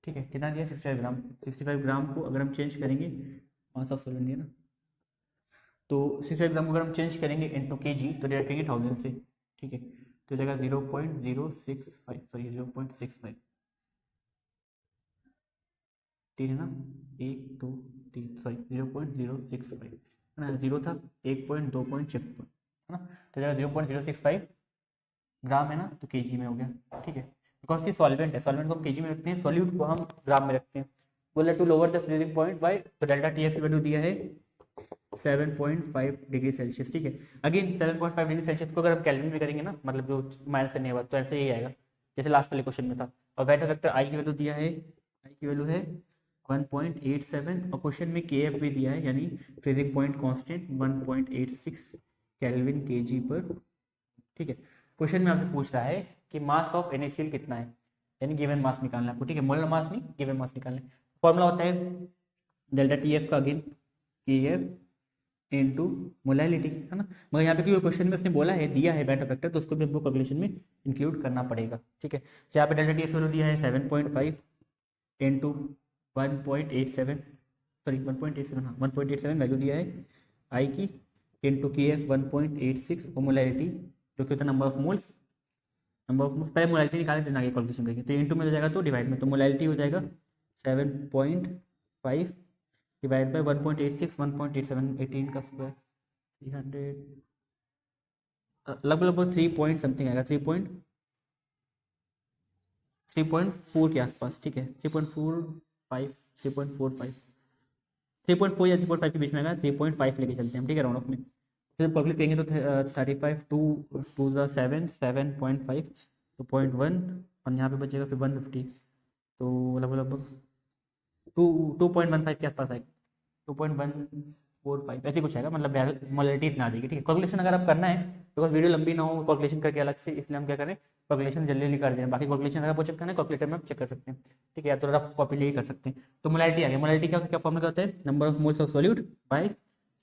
ठीक है, कितना दिया 65 ग्राम। 65 ग्राम को अगर हम चेंज करेंगे, मास ऑफ सॉल्वेंट दिया ना, तो 65 ग्राम को अगर हम चेंज करेंगे इनटू केजी तो डिवाइड करेंगे 1000 से, ठीक है, तो जाएगा 0.065, सॉरी 0.65, तीन है ना, 1 2 3, सॉरी 0.065 है ना, जीरो था 1.2.6 है ना, तो जाएगा 0.065 ग्राम है ना, तो केजी में हो गया, ठीक है, बिकॉज ये सॉल्वेंट है, सॉल्वेंट को हम केजी में रखते हैं, सॉल्यूट को हम ग्राम में रखते हैं। बोला to lower the freezing point by, तो डेल्टा टी एफ की वैल्यू दिया है 7.5 डिग्री सेल्सियस, ठीक है। अगेन 7.5 डिग्री सेल्सियस को अगर हम कैल्विन में करेंगे ना, मतलब जो माइनस करने के बाद, तो ऐसे ही आएगा जैसे लास्ट वाले क्वेश्चन में था। और वेट फैक्टर आई की वैल्यू दिया है, आई की वैल्यू है 1.87, और क्वेश्चन में के एफ भी दिया है, यानी freezing point constant 1.86 kelvin KG पर, ठीक है। क्वेश्चन में आपसे पूछ रहा है कि मास ऑफ NaCl कितना है, यानी गिवन मास निकालना है आपको, ठीक है, मोलर मास नहीं, गिवन मास निकालना है। फॉर्मूला होता है डेल्टा टी एफ का, अगेन के एफ इंटू मोलैलिटी, है ना, मगर यहाँ पे क्योंकि क्वेश्चन में उसने बोला है, दिया है बेटा फैक्टर, तो उसको भी हमको कैलकुलेशन में इंक्लूड करना पड़ेगा, ठीक है। तो यहाँ पे डेल्टा टी एफ वैल्यू दिया है 7.5 इंटू 1.87, सॉरी 1.87, हाँ 1.87 वैल्यू दिया है आई की, इंटू के एफ 1.86 और मोलैलिटी जो कि होता है number of moles, number of moles, पहले मोलैलिटी निकाले देना आगे कैलकुलेशन करके, तो इंटू में हो जाएगा तो डिवाइड में, तो मोलैलिटी हो जाएगा 7.5 डिवाइड बाई 1.86, 1.87, 18 का स्क्वायर 300, लगभग लगभग 3 पॉइंट समथिंग आएगा, 3.4 के आसपास, ठीक है, 3.45, 3.45, 3.4 या 3.5 के बीच में आएगा, 3.5 लेके चलते हैं हम, ठीक है, राउंड ऑफ में। फिर कैलकुलेट करेंगे तो 35 टू द 7.5 तो 0.1, और यहाँ पे बचेगा फिर 150, तो लगभग लगभग 2.15 के आसपास आएगा, 2.145 ऐसे कुछ आएगा, मतलब मोलैलिटी इतना आ जाएगी, ठीक है। कैलकुलेशन अगर आप करना है, बिकॉज वीडियो लंबी ना हो कैलकुलेशन करके अलग से, इसलिए हम क्या करें, कैलकुलेशन जल्दी जल्दी कर दें, बाकी कैलकुलेशन अगर आपको चेक करना है कैलकुलेटर में आप चेक कर सकते हैं, ठीक है, या तो रफ कॉपी लेके कर सकते हैं। तो मोलैलिटी आ गया, मोलैलिटी का क्या फॉर्मूला होता है, number of moles of solute bye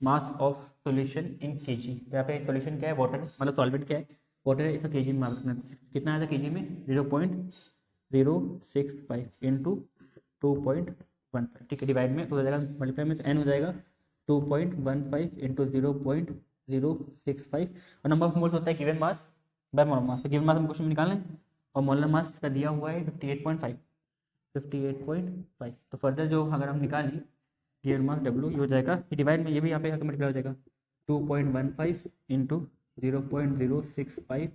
mass of solution in KG. यहाँ पे सॉल्यूशन क्या है, वाटर, मतलब सॉल्वेंट क्या है, वाटर है, इसका केजी में मार्क करना, कितना आया था केजी में 0.065 इंटू 2.15, ठीक है, डिवाइड में तो हो जाएगा, मल्टीप्लाई में तो n हो जाएगा 2.15 इंटू 0.065, और नंबर ऑफ मोल्स होता है गिवन मास बाय मोलर मास, तो गिवन मास हम क्वेश्चन में निकालना है, और मोलर मास इसका दिया हुआ है 58.5, तो फर्दर जो अगर हम निकालें गिवन मास W, ये हो जाएगा, ये डिवाइड में, ये भी यहाँ पे मल्टीप्लाई हो जाएगा 2.15 इंटू 0.065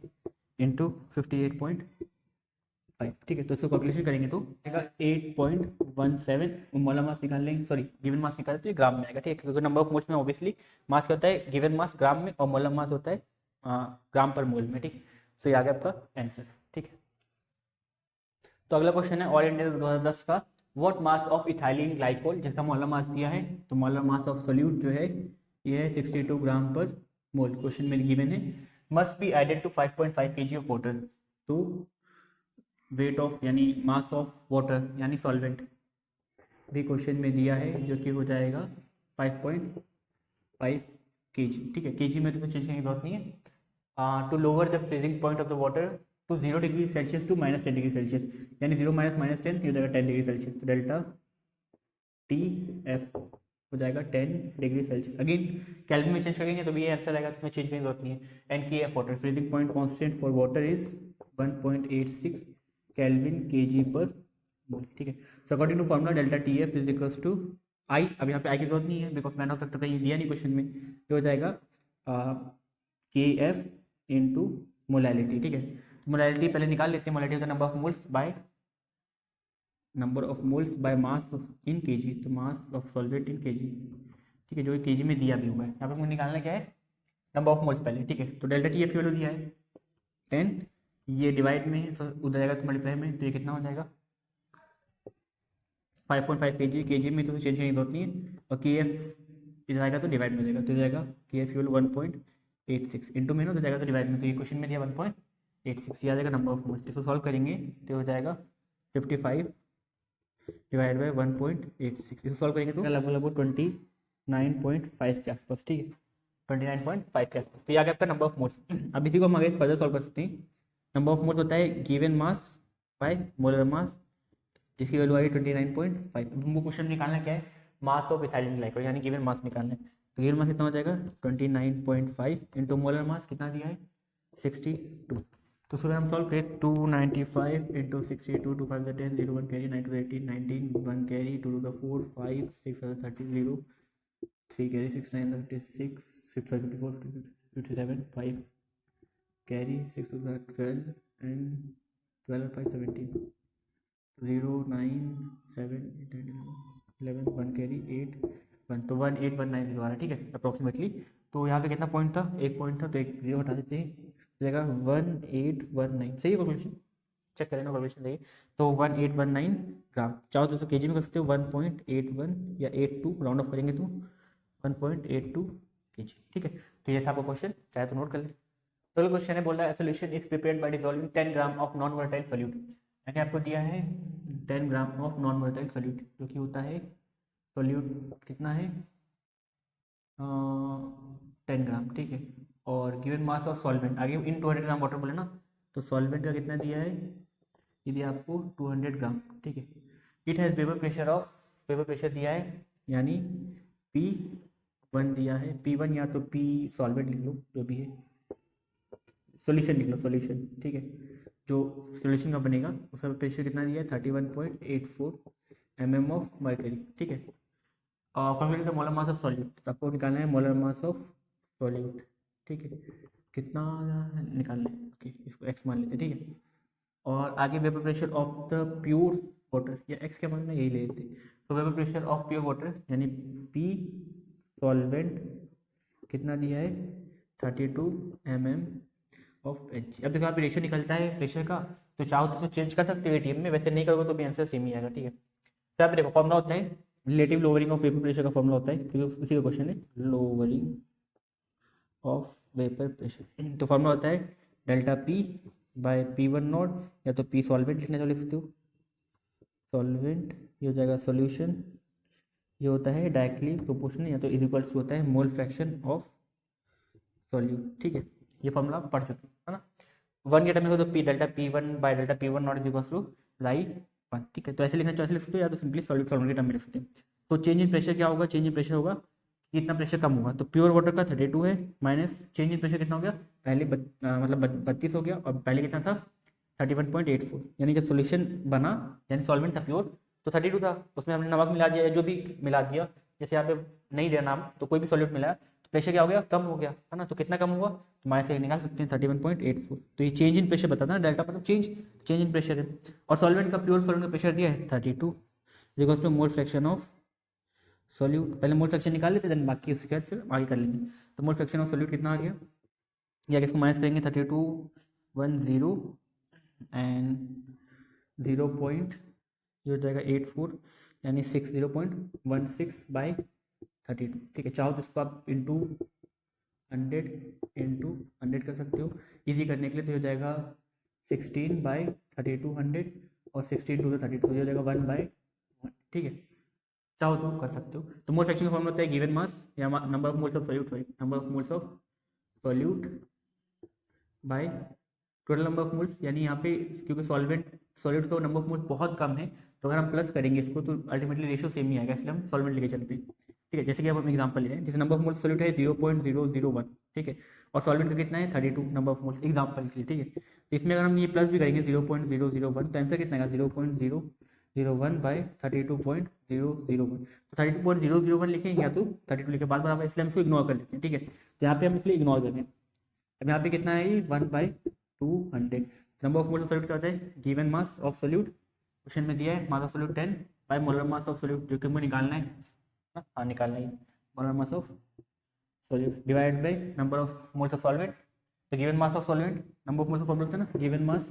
इंटू 58.5, ठीक है, तो इसको कैलकुलेशन करेंगे तो आएगा 8.17, मोलर मास निकाल लेंगे, सॉरी गिवन मास निकालते तो ये ग्राम में आएगा, ठीक है, क्योंकि नंबर ऑफ मोल्स में ऑब्वियसली मास क्या होता है, गिवन मास ग्राम में, और मोलर मास होता है ग्राम पर मोल में, ठीक, तो ये आ गया आपका आंसर, ठीक है। तो अगला क्वेश्चन है ऑल इंडिया 2010 का, what mass of ethylene glycol, जिसका मोलर मास दिया है, तो मोलर मास ऑफ सोल्यूट जो है ये है 62 ग्राम पर मोल, क्वेश्चन में गिवन है, must be added to 5.5 kg of water, तो वेट ऑफ यानी मास ऑफ वाटर यानी सॉल्वेंट भी क्वेश्चन में दिया है, जो कि हो जाएगा 5.5 kg, ठीक है, केजी में तो चेंज करने की जरूरत नहीं है। To lower the freezing point of the water to 0 degree Celsius to -10 degree Celsius, यानी 0 - -10 हो जाएगा 10 डिग्री सेल्सियस, तो डेल्टा टी एफ हो जाएगा 10 डिग्री सेल्सियस। अगेन कैल्विन में चेंज करेंगे तो भी ये आंसर आएगा, इसमें चेंज करने की जरूरत नहीं है। And K F water freezing point constant for water is 1.86 kelvin KG पर मोल, ठीक है। So according to formula delta T F is equals to I, अब यहाँ पे आई की जरूरत नहीं है बिकॉज मैन ऑफ फैक्टर कहीं दिया नहीं क्वेश्चन में, ये हो जाएगा के एफ इंटू मोलैलिटी, ठीक है। मोलैलिटी पहले निकाल लेते हैं, मोलैलिटी होता है number of moles by mass in KG, तो mass of solvent in KG, ठीक है, जो केजी में दिया भी हुआ है। यहाँ पे मुझे निकालना क्या है, नंबर ऑफ मोल्स पहले, ठीक है। तो डेल्टा टी एफ की वैल्यू दिया है 10, ये डिवाइड में है, उधर जाएगा तो मल्टीप्लाई में, तो ये कितना हो जाएगा 5.5 केजी में तो चेंज करने की जरूरत नहीं है। और के एफ इधर आएगा तो डिवाइड में हो जाएगा, तो इधर जाएगा के एफ की वैल्यू 1.86 इंटू में ना, तो जाएगा तो डिवाइड में, तो ये क्वेश्चन में दिया 1.86, ये आ जाएगा नंबर ऑफ मोल्स। इसको सॉल्व करेंगे तो हो जाएगा 55 डिवाइड बाई 1.86, इसको सॉल्व करेंगे तो लगभग 29.5 के आसपास, ठीक है, 29.5 के आसपास, तो ये आ गया आपका नंबर ऑफ मोल्स। अब इसी को हम आगे फर्दर सॉल्व कर सकते हैं, नंबर ऑफ मोल्स होता है गिवन मास बाय मोलर मास, जिसकी वैल्यू आई 29.5। अब हमको क्वेश्चन निकालना क्या है, मास ऑफ इथाइलिन ग्लाइकोल यानी गिवन मास निकालना है। तो गिवन मास कितना हो जाएगा 29.5 इंटू मोलर मास कितना दिया है 62। तो फिर हम सॉल्व करें 295 into 62, 2 5 10, 0 1 carry, 9 2 18, 19 1 carry, 2 2 4 5 6 30 0 3 carry, 6 9 36 6 54 57 5 carry, 6 2 12 and 12 5 17 0 9 7 8 11 1 carry 8 1, तो 18190 आ रहा है, ठीक है अप्रोक्सीमेटली। तो यहाँ पे कितना पॉइंट था, एक पॉइंट था, तो एक जीरो हटा देते हैं, जाएगा 1819। सही है कैलकुलेशन, चेक करें ना कैलकुलेशन सही है। तो 1819 ग्राम, चाहो तो के जी में कर सकते हो 1.81 या 82 राउंड ऑफ करेंगे तो 1.82 kg, ठीक है। तो ये था आपका क्वेश्चन, चाहे तो नोट कर लें। तो क्वेश्चन है बोल रहा है solution is prepared by dissolving 10 gram of non volatile solute. मैंने आपको दिया है 10 gram of non volatile solute, जो कि होता है सोल्यूट कितना है 10 ग्राम, ठीक है। और गिवन मास ऑफ सॉल्वेंट आगे इन 200 ग्राम वाटर बोले ना, तो सॉल्वेंट का कितना दिया है, ये दिया आपको 200 ग्राम, ठीक है। इट हैज़ वेपर प्रेशर दिया है यानी P1 दिया है, P1 या तो P सॉल्वेंट लिख लो जो भी है, सॉल्यूशन लिख लो सॉल्यूशन, ठीक है। जो सॉल्यूशन का बनेगा उसका प्रेशर कितना दिया है 31.84 mm ऑफ मर्करी, ठीक है। Calculate the molar mass of solute, आपको निकालना है मोलर मास ऑफ सॉल्यूट, ठीक है। कितना निकालना है, ओके इसको x मान लेते हैं, ठीक है। और आगे vapour pressure of the pure water, या x क्या मानना है यही ले लेते हैं। तो vapour pressure of pure water यानी P सॉल्वेंट कितना दिया है 32 mm ऑफ H। अब देखो यहाँ पे रेशियो निकलता है प्रेशर का, तो चाहो तो चेंज कर सकते हो ATM में, वैसे नहीं करोगे तो भी आंसर सेम ही आएगा, ठीक है। तो यहाँ पे देखो फॉर्मुला होता है relative lowering of vapour pressure का फॉर्मुला होता है, क्योंकि उसी का क्वेश्चन है लोअरिंग ऑफ वेपर प्रेशर। तो फॉर्मुला होता है delta P bye P1 not, या तो P सॉल्वेंट लिखना जो लिख सकते हो सॉल्वेंट, ये हो जाएगा सॉल्यूशन, ये होता है डायरेक्टली प्रोपोर्शनल या तो इज इक्वल्स होता है मोल फ्रैक्शन ऑफ सॉल्यूट, ठीक है। ये फॉर्मुला पढ़ चुके है ना। 1 के टर्म में हो तो P delta P1 by delta P1 not is equals to लाई 1, ठीक है। तो ऐसे लिखना चाहो ऐसे लिख सकते हो, या तो सिंपली सॉल्यूट फॉर्मुला के टर्म में लिख सकते हैं। तो चेंज इन प्रेशर क्या होगा, चेंज इन प्रेशर होगा कितना प्रेशर कम होगा, तो प्योर वाटर का 32 है माइनस चेंज इन प्रेशर कितना हो गया, पहले मतलब 32 हो गया और पहले कितना था 31.84, यानी जब सॉल्यूशन बना यानी सॉल्वेंट था प्योर तो 32 था, उसमें हमने नमक मिला दिया या जो भी मिला दिया, जैसे यहाँ पे नहीं दिया नाम तो कोई भी सॉल्यूट मिला तो प्रेशर क्या हो गया कम हो गया है ना। तो कितना कम हुआ, तो माइनस से निकाल सकते हैं 31.84। तो ये चेंज इन प्रेशर बताता है ना, डेल्टा मतलब चेंज इन प्रेशर है। और सॉल्वेंट का प्योर सॉल्वेंट का प्रेशर दिया है 32 equals to mole fraction of solute. पहले मोल फ्रैक्शन निकाल लेते देन बाकी उसके बाद फिर आगे कर लेंगे। तो मोल फ्रैक्शन ऑफ सॉल्यूट कितना आ गया, या इसको माइनस करेंगे 3210 एंड 0 पॉइंट ये हो जाएगा 84 यानी 60.16 बाई 32, ठीक है। चाहो तो इसको आप इंटू 100 कर सकते हो इजी करने के लिए, तो हो जाएगा 16 बाई 3200 और 16 टू 32 तो हो जाएगा 1/1, ठीक है। चाहो तो कर सकते हो। तो मोल फ्रैक्शन का फॉर्मूला होता है गिवन मास या number of moles of solute, sorry number of moles of solute by total number of moles, यानी यहाँ पे क्योंकि सॉल्यूट का नंबर ऑफ मोल्स बहुत कम है, तो अगर हम प्लस करेंगे इसको तो अल्टीमेटली रेशियो सेम ही आएगा, इसलिए हम सॉल्वेंट लेके चलते हैं, ठीक है। जैसे कि अब हम एग्जांपल ले रहे हैं, जैसे नंबर ऑफ मोल्स सॉल्यूट है 0.001, ठीक है, और सॉल्वेंट का कितना है 32 नंबर ऑफ मोल्स एग्जांपल इसलिए, ठीक है। तो इसमें अगर हम ये प्लस भी करेंगे 0.001 तो आंसर कितना आएगा 0.001 बाई 32.001। तो 32.001 लिखेंगे या तो 32 लिखे बाद बराबर, इसलिए हम इसको इग्नोर कर लेते हैं, ठीक है। तो यहाँ पे हम इसलिए इग्नोर कर रहे हैं। अब यहाँ पे कितना है ये 1/200। Number of moles of solute क्या होता है given mass of solute, question में दिया है mass of solute 10 by molar mass of solute, जो कि हमको निकालना है हाँ निकालना है molar mass of solute divide by number of moles of solvent. तो given mass of solvent number of moles of solvent था ना, given mass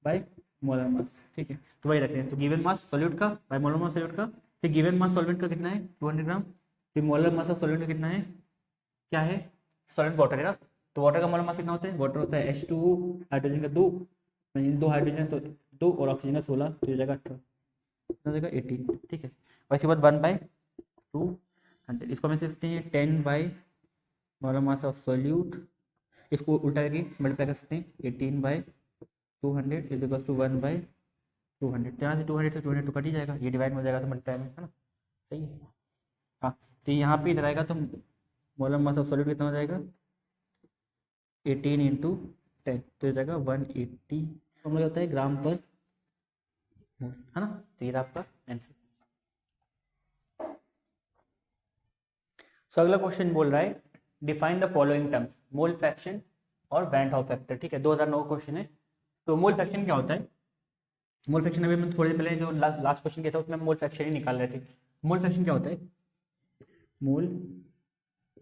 by molar mass, ठीक है। तो वही रख रहे हैं, तो गिवन मास सॉल्यूट का बाय मोलर मास सॉल्यूट का, फिर गिवन मास सॉल्वेंट का कितना है 200 ग्राम, फिर मोलर मास ऑफ सॉल्वेंट का कितना है, क्या है सॉल्वेंट वाटर है ना, तो वाटर का मोलर मास कितना होता है, वाटर होता है H2O हाइड्रोजन का 2, दो हाइड्रोजन तो 2 और ऑक्सीजन का 16, तो ये जाएगा 18, कितना जाएगा 18, ठीक है। और इसके बाद 1/200, इसको हम ऐसे सकते हैं 10 by molar mass of solute, इसको उल्टा करके मल्टीप्लाई कर सकते हैं 18 बाई 200 इज इक्वल टू 1/200। यहाँ से 200 से 200 कट ही जाएगा, ये डिवाइड में हो जाएगा तो मल्टीप्लाई में, है ना, सही है। हाँ, तो यहाँ पे इधर आएगा तो मोलर मास ऑफ सॉलिड कितना हो जाएगा 18 इंटू 10, तो हो जाएगा 180, तो मुझे होता है ग्राम पर मोल, है ना। तो ये आपका आंसर। सो अगला क्वेश्चन बोल रहा है define the following terms, mole fraction और वैन हाउ फैक्टर। ठीक है, 2009 क्वेश्चन है। तो मोल फ्रैक्शन क्या होता है? मोल फ्रैक्शन अभी मैं थोड़ी देर पहले जो लास्ट क्वेश्चन किया था उसमें मोल फ्रैक्शन ही निकाल रहे थे। मोल फ्रैक्शन क्या होता है? मोल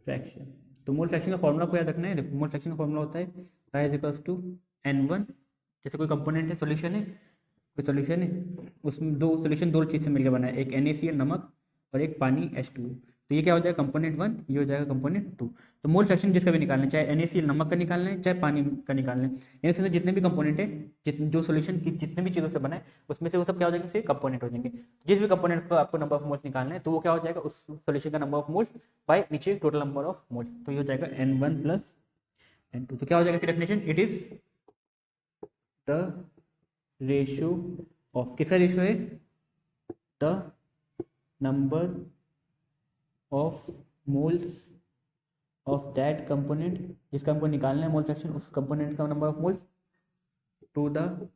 फ्रैक्शन, तो मोल फ्रैक्शन का फॉर्मूला को याद रखना है। देखो मोल फ्रैक्शन का फॉर्मूला होता है y is equals to n1, जैसे कोई कंपोनेंट है, सॉल्यूशन है, कोई सॉल्यूशन है, उसमें दो सॉल्यूशन दो चीज़ से मिलकर बना है, एक NaCl नमक और एक पानी H2। तो ये क्या हो जाएगा कंपोनेंट 1, ये हो जाएगा कंपोनेंट 2। तो मोल फ्रैक्शन जिसका भी निकालना है, चाहे NaCl नमक का निकालना है चाहे पानी का निकालना है, यानी समझो जितने भी कंपोनेंट है, जो सॉल्यूशन की जितने भी चीज़ों से बना है उसमें से वो सब क्या हो जाएंगे, कंपोनेंट हो जाएंगे। जिस भी कंपोनेंट को आपको नंबर ऑफ मोल्स निकालना है तो वो क्या हो जाएगा उस सॉल्यूशन का नंबर ऑफ मोल्स बाय नीचे टोटल नंबर ऑफ मोल्स, तो ये हो जाएगा n1 प्लस n2। तो क्या हो जाएगा इसकी definition, it is the ratio of, किसका रेशियो है, the number of moles of that component, जिसका हमको निकालना है मोल फ्रैक्शन, उस कंपोनेंट का number of moles to the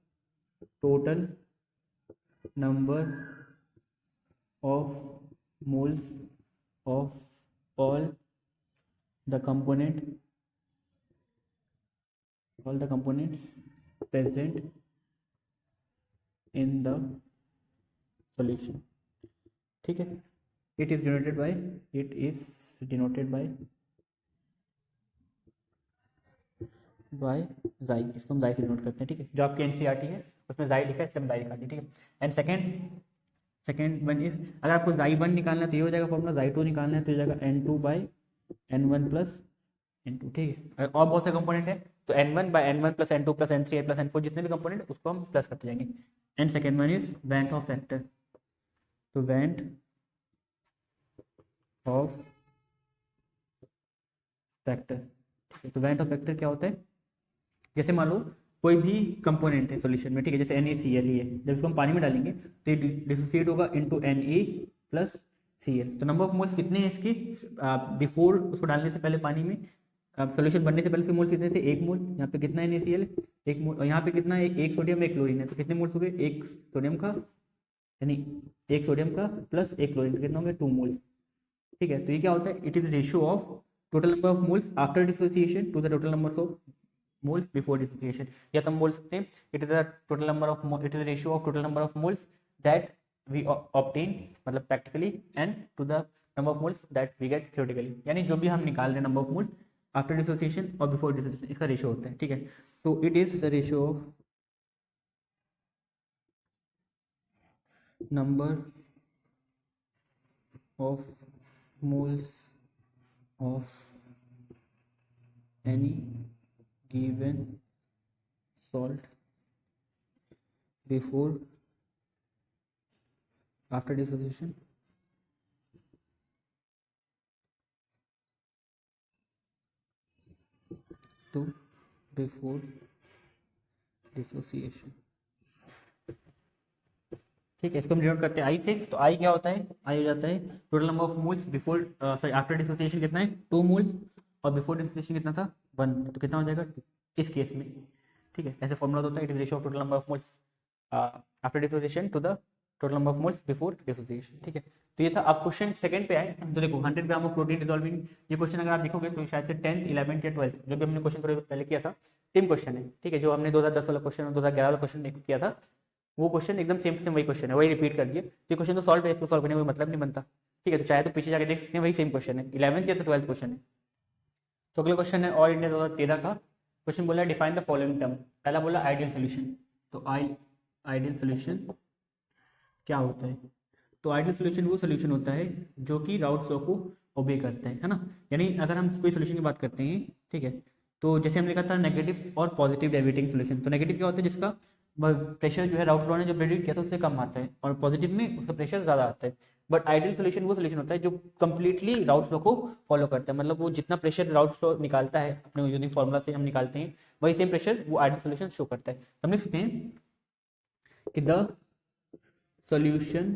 total number of moles of all the components present in the solution। ठीक है, it is denoted by xi, इसको हम xi से डिनोट करते हैं। ठीक है, जो आपकी NCERT है उसमें xi लिखा है, इसलिए हम xi लिखा है। ठीक है, एंड सेकेंड वन इज, अगर आपको xi1 निकालना है तो ये हो जाएगा फॉर्मूला, xi2 निकालना है तो ये जाएगा n2/n1 प्लस n2। ठीक है, और बहुत सारे कंपोनेंट है तो n1/n1 plus n2 plus n3 plus n4, जितने भी कंपोनेंट उसको हम प्लस करते जाएंगे। And second one is went of factor, तो वेंट ऑफ फैक्टर। ठीक है, तो वेंट ऑफ फैक्टर क्या होता है, जैसे मान लो कोई भी कंपोनेंट है सॉल्यूशन में, ठीक है, जैसे NaCl है, जब इसको हम पानी में डालेंगे तो ये डिसोसिएट होगा इनटू Na प्लस Cl। तो नंबर ऑफ मोल्स कितने हैं इसके बिफोर उसको डालने से पहले पानी में, सॉल्यूशन बनने से पहले इसके मोल्स कितने थे, 1 मोल। यहाँ पे कितना है NaCl, 1 मोल, और यहाँ पे कितना है, एक सोडियम एक क्लोरीन है, तो कितने मोल्स हो गए, एक सोडियम का, यानी एक सोडियम का प्लस एक क्लोरीन, तो कितना हो गया 2 मोल। ठीक है, तो ये क्या होता है, it is ratio of total number of moles after dissociation to the total number of moles before dissociation, या तो हम बोल सकते हैं it is total number of, it is ratio of total number of moles that we obtain, मतलब practically, and to the number of moles that we get theoretically, यानी जो भी हम निकाल रहे हैं number of moles after dissociation और before dissociation, इसका रेशियो होता है। ठीक है, तो it is the ratio of number of moles of any given salt before after dissociation to before dissociation। ठीक है, इसको हम डिनोट करते हैं आई से, तो आई क्या होता है, आई हो जाता है total number of moles before sorry after dissociation कितना है 2 मोल्स, और बिफोर डिसोसिएशन कितना था 1, तो कितना हो जाएगा इस केस में। ठीक है, ऐसे फॉर्मूला होता है, it is ratio of total number of moles after dissociation to the total number of moles before dissociation. ठीक है, तो ये था। अब क्वेश्चन सेकंड पे आए तो देखो 100 ग्राम ऑफ प्रोटीन डिसॉल्विंग, ये क्वेश्चन अगर आप देखोगे तो शायद से 10th 11th या 12th जो भी हमने क्वेश्चन थोड़े पहले किया था सेम क्वेश्चन है। ठीक है, जो हमने 2010 वाला क्वेश्चन और 2011 वाला क्वेश्चन किया था वो क्वेश्चन एकदम सेम वही क्वेश्चन है, वही रिपीट कर दिए। ये क्वेश्चन तो सॉल्व है, इसको सॉल्व करने में मतलब नहीं बनता। ठीक है, तो चाहे तो पीछे जाके देख सकते हैं, वही सेम क्वेश्चन है, 11th या तो 12th क्वेश्चन है। तो अगला क्वेश्चन है ऑल इंडिया 2013 का क्वेश्चन, बोला डिफाइन द फॉलोइंग टर्म। पहला बोला आइडियल सोल्यूशन, तो आइडियल सोल्यूशन क्या होता है, तो आइडियल सोल्यूशन वो सोल्यूशन होता है जो कि राउल्ट लॉ को ओबे करता है ना। यानी अगर हम कोई सोल्यूशन की बात करते हैं, ठीक है, तो जैसे हमने कहा था नेगेटिव और पॉजिटिव डेविएटिंग सोल्यूशन, तो नेगेटिव क्या होता है जिसका प्रेशर जो है राउट लॉ ने जो प्रेडिक्ट किया था उससे कम आता है, और पॉजिटिव में उसका प्रेशर ज़्यादा आता है। बट आइडियल सोल्यूशन वो सोल्यूशन होता है जो कंप्लीटली राउट लॉ को फॉलो करता है, मतलब वो जितना प्रेशर राउट लॉ निकालता है अपने यूजिंग फॉर्मूला से हम निकालते हैं, वही सेम प्रेशर वो आइडियल सोल्यूशन शो करता है। हम लिख सकते हैं कि the solution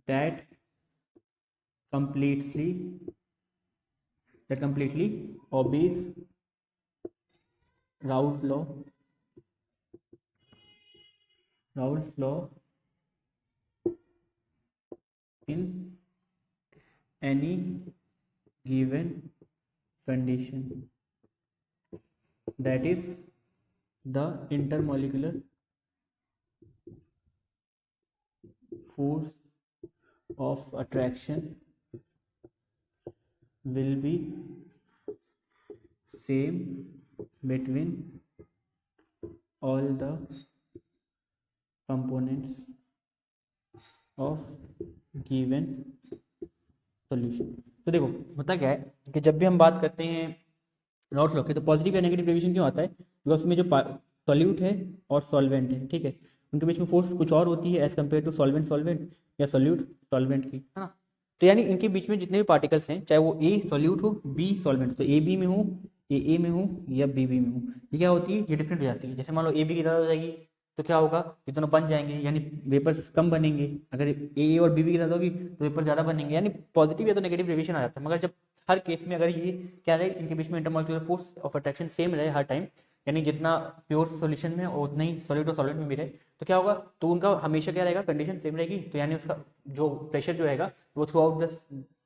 that completely obeys Raoult's law in any given condition, that is the intermolecular force of attraction will be same between all the components of given solution। तो देखो होता क्या है कि जब भी हम बात करते हैं राउल्ट लॉ की, तो पॉजिटिव या नेगेटिव डेविएशन क्यों आता है? बिकॉज उसमें जो सॉल्यूट है और सॉल्वेंट है, ठीक है, उनके बीच में फोर्स कुछ और होती है एज कम्पेयर टू सॉल्वेंट या सॉल्यूट सॉल्वेंट की, है ना। तो यानी इनके बीच में जितने भी पार्टिकल्स हैं, चाहे वो ए सॉल्यूट हो बी सॉल्वेंट, तो ए बी में हो ए में हो या बी में हो, ये क्या होती है, ये डिफरेंट हो जाती है। जैसे मान लो ए बी की ज़्यादा हो जाएगी तो क्या होगा, ये दोनों बन जाएंगे, यानी वेपर्स कम बनेंगे। अगर ए और बी की ज़्यादा होगी तो वेपर ज़्यादा बनेंगे, यानी पॉजिटिव या तो नेगेटिव डेविएशन आ जाता है। मगर जब हर केस में अगर ये क्या रहे, इनके बीच में intermolecular force of attraction same रहे हर टाइम, यानी जितना प्योर सॉल्यूशन में और उतना ही सॉलिड और सॉलिड में भी रहे, तो क्या होगा, तो उनका हमेशा क्या रहेगा, कंडीशन सेम रहेगी। तो यानी उसका जो प्रेशर जो रहेगा वो थ्रू आउट द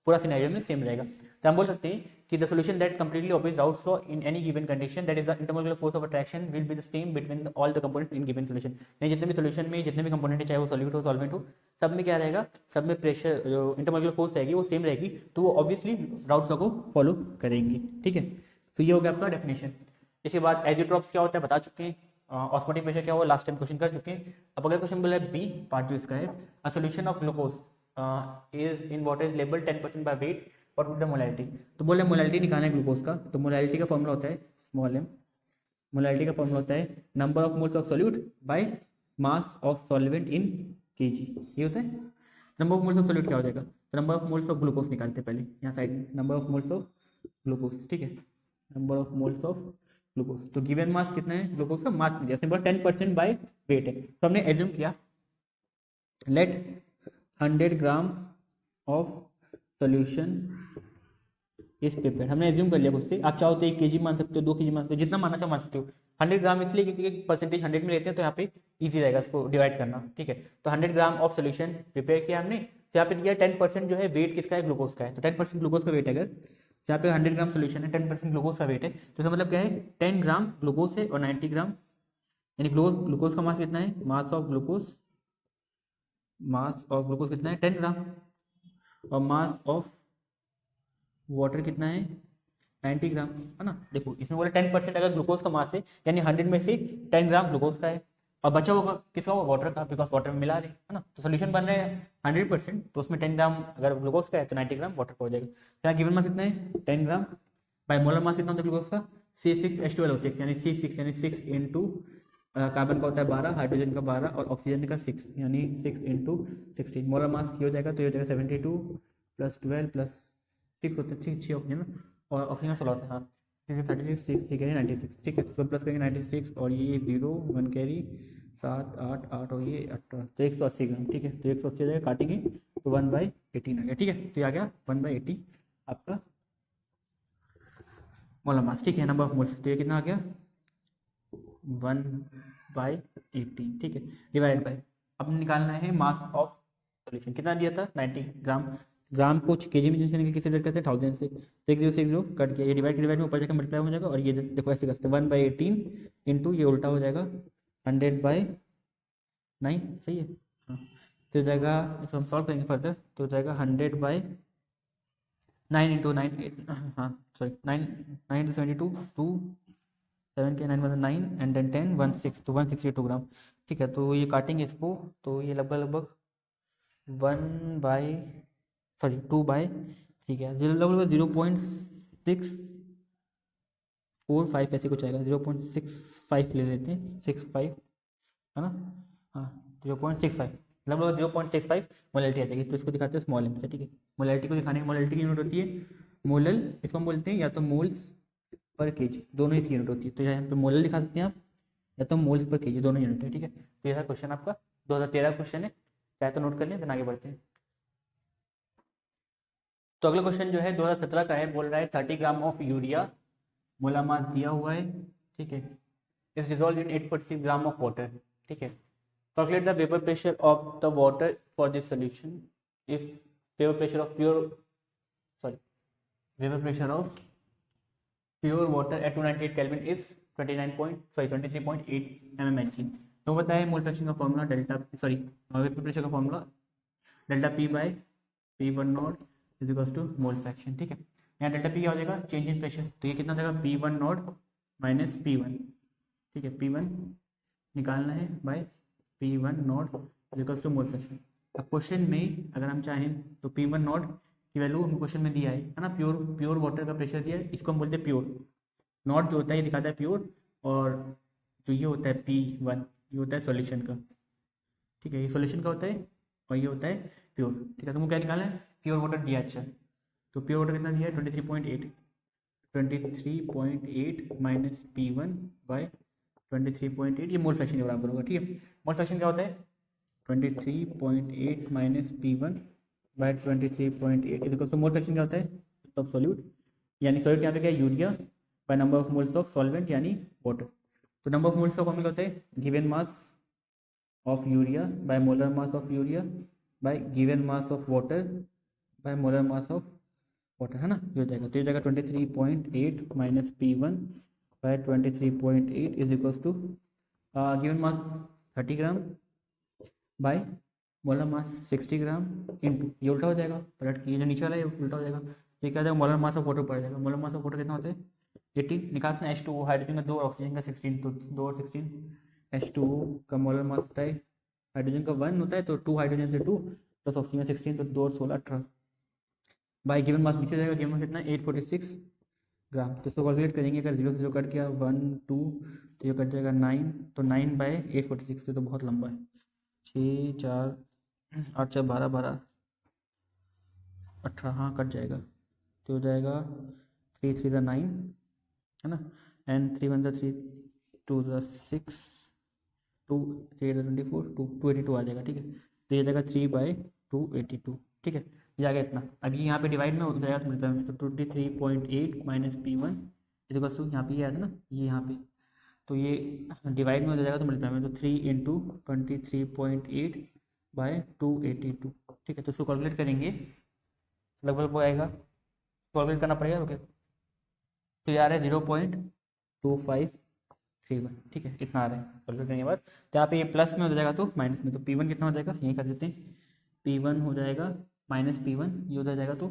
पूरा सिनेरियो में सेम रहेगा। तो हम बोल सकते हैं कि the solution that completely obeys Raoult's law in any given condition, that is the intermolecular force of attraction will be the same between all the components in given solution. यानी जितने भी सोल्यूशन में जितने भी कंपोनेंट है, चाहे वो solute हो सॉल्वेंट हो, सब में क्या रहेगा, सब में प्रेशर जो इंटरमॉलिक्यूलर फोर्स रहेगी वो सेम रहेगी, तो वो ऑब्वियसली राउल्ट्स लॉ को फॉलो करेंगे, ठीक है। तो ये हो गया आपका डेफिनेशन। इसके बाद एजियोट्रॉप्स क्या होता है बता चुके हैं, ऑस्मोटिक प्रेशर क्या हुआ लास्ट टाइम क्वेश्चन कर चुके हैं। अब अगला क्वेश्चन बोला है बी पार्ट जो इसका है, a solution of glucose is in water is label 10% by weight, what would the molality. तो बोले मोलैलिटी निकालना है ग्लूकोज का, तो मोलैलिटी का फॉर्मूला होता है स्मॉल एम, मोलैलिटी का फॉर्मूला होता है number of moles of solute bye mass of solvent in KG, ये होता है। Number of moles of solute क्या हो जाएगा, तो number of moles of glucose निकालते हैं पहले यहाँ साइड में, number of moles of glucose, ठीक है, number of moles of glucose. तो गिवन मास कितना है ग्लूकोज का, मास में जैसे 10% बाय वेट है, तो हमने एज्यूम किया लेट 100 ग्राम ऑफ सोल्यूशन इस पेपर, हमने एज्यूम कर लिया खुद से। आप चाहो तो 1 kg मान सकते हो, 2 kg मान सकते हो, जितना मानना चाहो मान सकते हो। 100 ग्राम इसलिए क्योंकि परसेंटेज 100 में लेते हैं, तो यहाँ पे इजी रहेगा इसको डिवाइड करना, ठीक है। तो 100 ग्राम ऑफ सोल्यूशन प्रिपेयर किया हमने, यहाँ पे दिया 10% जो है वेट किसका है, ग्लूकोज का है, तो 10% ग्लूकोज का वेट है। अगर यहाँ पे 100 ग्राम सोल्यूशन है, 10% ग्लूकोज का वेट है, तो इसका मतलब क्या है, 10 ग्राम ग्लूकोज है और 90 ग्राम, यानी ग्लूकोज का मास कितना है, मास ऑफ ग्लूकोज कितना है 10 ग्राम, और मास ऑफ वाटर कितना है 90 ग्राम, है ना। देखो इसमें बोला 10% अगर ग्लूकोज का मास है, यानी 100 में से 10 ग्राम ग्लूकोज का है, और बचा होगा किसका होगा, वाटर का, बिकॉज वाटर में मिला रहे है ना। तो सोल्यूशन बन रहा है 100%, तो उसमें 10 ग्राम अगर ग्लूकोज का है तो 90 ग्राम वाटर का हो जाएगा। तो यहाँ गिवन मास कितना है 10 ग्राम, बाय मोलर मास कितना होता है ग्लूकोज का C6H12O6, यानी C6 यानी 6 इंटू कार्बन का होता है 12, हाइड्रोजन का 12 और ऑक्सीजन का 6, यानी 6 इंटू 16, मोलर मास ये हो जाएगा, तो ये हो जाएगा 72 + 12 + 6 होते हैं, ठीक 6 ऑक्सीजन और ऑक्सीजन 16 होते हैं, हाँ 36 6 3 कैरी 96, ठीक है। तो प्लस करेंगे 96 और ये 0 1 कैरी 7 8 8 और ये 18, तो 180 ग्राम, ठीक है। तो 180 जगह काटेंगे तो 1/18 आ गया, ठीक है। तो ये आ गया 1/18 आपका मोलर मास, ठीक है, नंबर ऑफ मोल्स। तो ये कितना आ गया 1/18, ठीक है, डिवाइड बाय, अब निकालना है मास ऑफ सोल्यूशन, कितना दिया था 90 ग्राम, ग्राम को केजी में चेंज करने के लिए किससे डिवाइड करते हैं 1000 से, तो 1060 कट किया, ये डिवाइड में ऊपर जाकर मल्टीप्लाई हो जाएगा, और ये देखो ऐसे करते हैं 1/18 इंटू ये उल्टा हो जाएगा 100/9, सही है, हाँ। तो हो जाएगा, इसको हम सॉल्व करेंगे फर्दर, तो हो जाएगा 100/9 इंटू 9 हाँ सॉरी 9 9 इंटू 72 2 7 के 9 मतलब 9 एंड देन 10 16, तो 162 ग्राम, ठीक है। तो ये काटेंगे इसको, तो ये लगभग 2/3 है, लगभग 0.6 0.65 ऐसे कुछ आएगा, 0.65 ले लेते हैं, 65 है ना, हाँ 0.65, लगभग 0.65 मोलैलिटी आ जाएगी। तो इसको दिखाते हैं स्मॉल एम से, ठीक है। मोलैलिटी को दिखाने की, मोलैलिटी की यूनिट होती है मोलल, इसको हम बोलते हैं या तो मोल्स पर केजी, दोनों इसकी यूनिट होती है। तो यहाँ पे मोलल दिखा सकते हैं आप, या तो मोल्स पर केजी, दोनों यूनिट है, ठीक है। तो यह क्वेश्चन आपका 2013 क्वेश्चन है, चाहे तो नोट कर लें, then आगे बढ़ते हैं। तो अगला क्वेश्चन जो है 2017 का है, बोल रहा है 30 gram of urea, molar mass दिया हुआ है, ठीक है, is dissolve in 846 gram of water, ठीक है। Calculate the vapour pressure of the water for this solution if vapour pressure of pure vapour pressure of pure water at 298 kelvin is 23.8 mmHg। तो बताया mole fraction का formula delta, vapour pressure का formula delta P by P1 not is equals to mole fraction, ठीक है। यहाँ delta P क्या हो जाएगा, चेंज इन प्रेशर, तो ये कितना हो जाएगा P1 नॉट माइनस P1, ठीक है, P1 निकालना है by P1 not is equals to mole fraction. अब क्वेश्चन में अगर हम चाहें तो P1 नॉट की वैल्यू हम क्वेश्चन में दिया है ना, प्योर वाटर का प्रेशर दिया है, इसको हम बोलते हैं प्योर, नॉट जो होता है ये दिखाता है प्योर, और जो ये होता है P1 ये होता है सॉल्यूशन का, ठीक है, ये सॉल्यूशन का होता है और ये होता है प्योर, ठीक है। तो मुझे क्या निकालना है, प्योर वाटर दिया, अच्छा तो प्योर वाटर कितना दिया है 23.8 माइनस P1 बाय 23.8, ये मोल फ्रैक्शन के बराबर होगा, ठीक है। मोल फ्रैक्शन क्या होता है 23.8 minus P1 by 23.8 is equals to mole fraction क्या होता है ऑफ सॉल्यूट, यानी सॉल्यूट यहाँ पे क्या है urea by number of moles of solvent यानी वाटर। तो नंबर ऑफ मोल्स का फॉर्मूला होता है given mass of urea by molar mass of urea by given mass of water by molar mass of water, है ना, ये हो जाएगा। तो ये जाएगा 23.8 minus P1 by 23.8 is equals to given mass 30 gram by molar mass 60 gram into, ये उल्टा हो जाएगा, पलट के ये जो नीचे वाला है उल्टा हो जाएगा, ये क्या हो जाएगा मोलर मास ऑफ वाटर पड़ जाएगा। मोलर मास ऑफ वाटर कितना होता है 18, निकाल सकते हैं H2O, हाइड्रोजन का 2 ऑक्सीजन का 16, तो 2 और 16 H2O का मोलर मास होता है, हाइड्रोजन का 1 होता है तो 2 हाइड्रोजन से 2 प्लस ऑक्सीजन 16, तो 2 और 16 18 बाई गिवन मास नीचे जाएगा, गिवन मास कितना 846 ग्राम। तो इसको कैलकुलेट करेंगे, अगर 0 से जो कट गया 1 2 तो ये कट जाएगा 9, तो 9 बाय 846, तो बहुत लंबा है, 6 4 8 4 12 12 18, हाँ कट जाएगा, तो हो जाएगा 3 3 9 है ना, एंड 3 1 3 2 6 2 3 24 282 आ जाएगा, ठीक है। तो ये जाएगा 3 बाई 282, ठीक है, ये आ गया इतना। अभी यहाँ पे डिवाइड में हो जाएगा तो मिलता है, तो 23.8 माइनस P1 इक्वल्स टू यहाँ पे आया था ना, ये यहाँ पे, तो ये डिवाइड में हो जाएगा तो मल्टीप्लाई में, तो 3 इंटू 23.8 बाय 282, ठीक है। तो इसको कैलकुलेट करेंगे लगभग आएगा, कैलकुलेट करना पड़ेगा, ओके। तो ये आ रहा है 0.2531, ठीक है, इतना आ रहा है कैलकुलेट करने के बाद। तो यहाँ पे ये प्लस में हो जाएगा तो माइनस में, तो P1 कितना हो जाएगा यही कर देते हैं, P1 हो जाएगा माइनस P1, ये हो जाएगा तो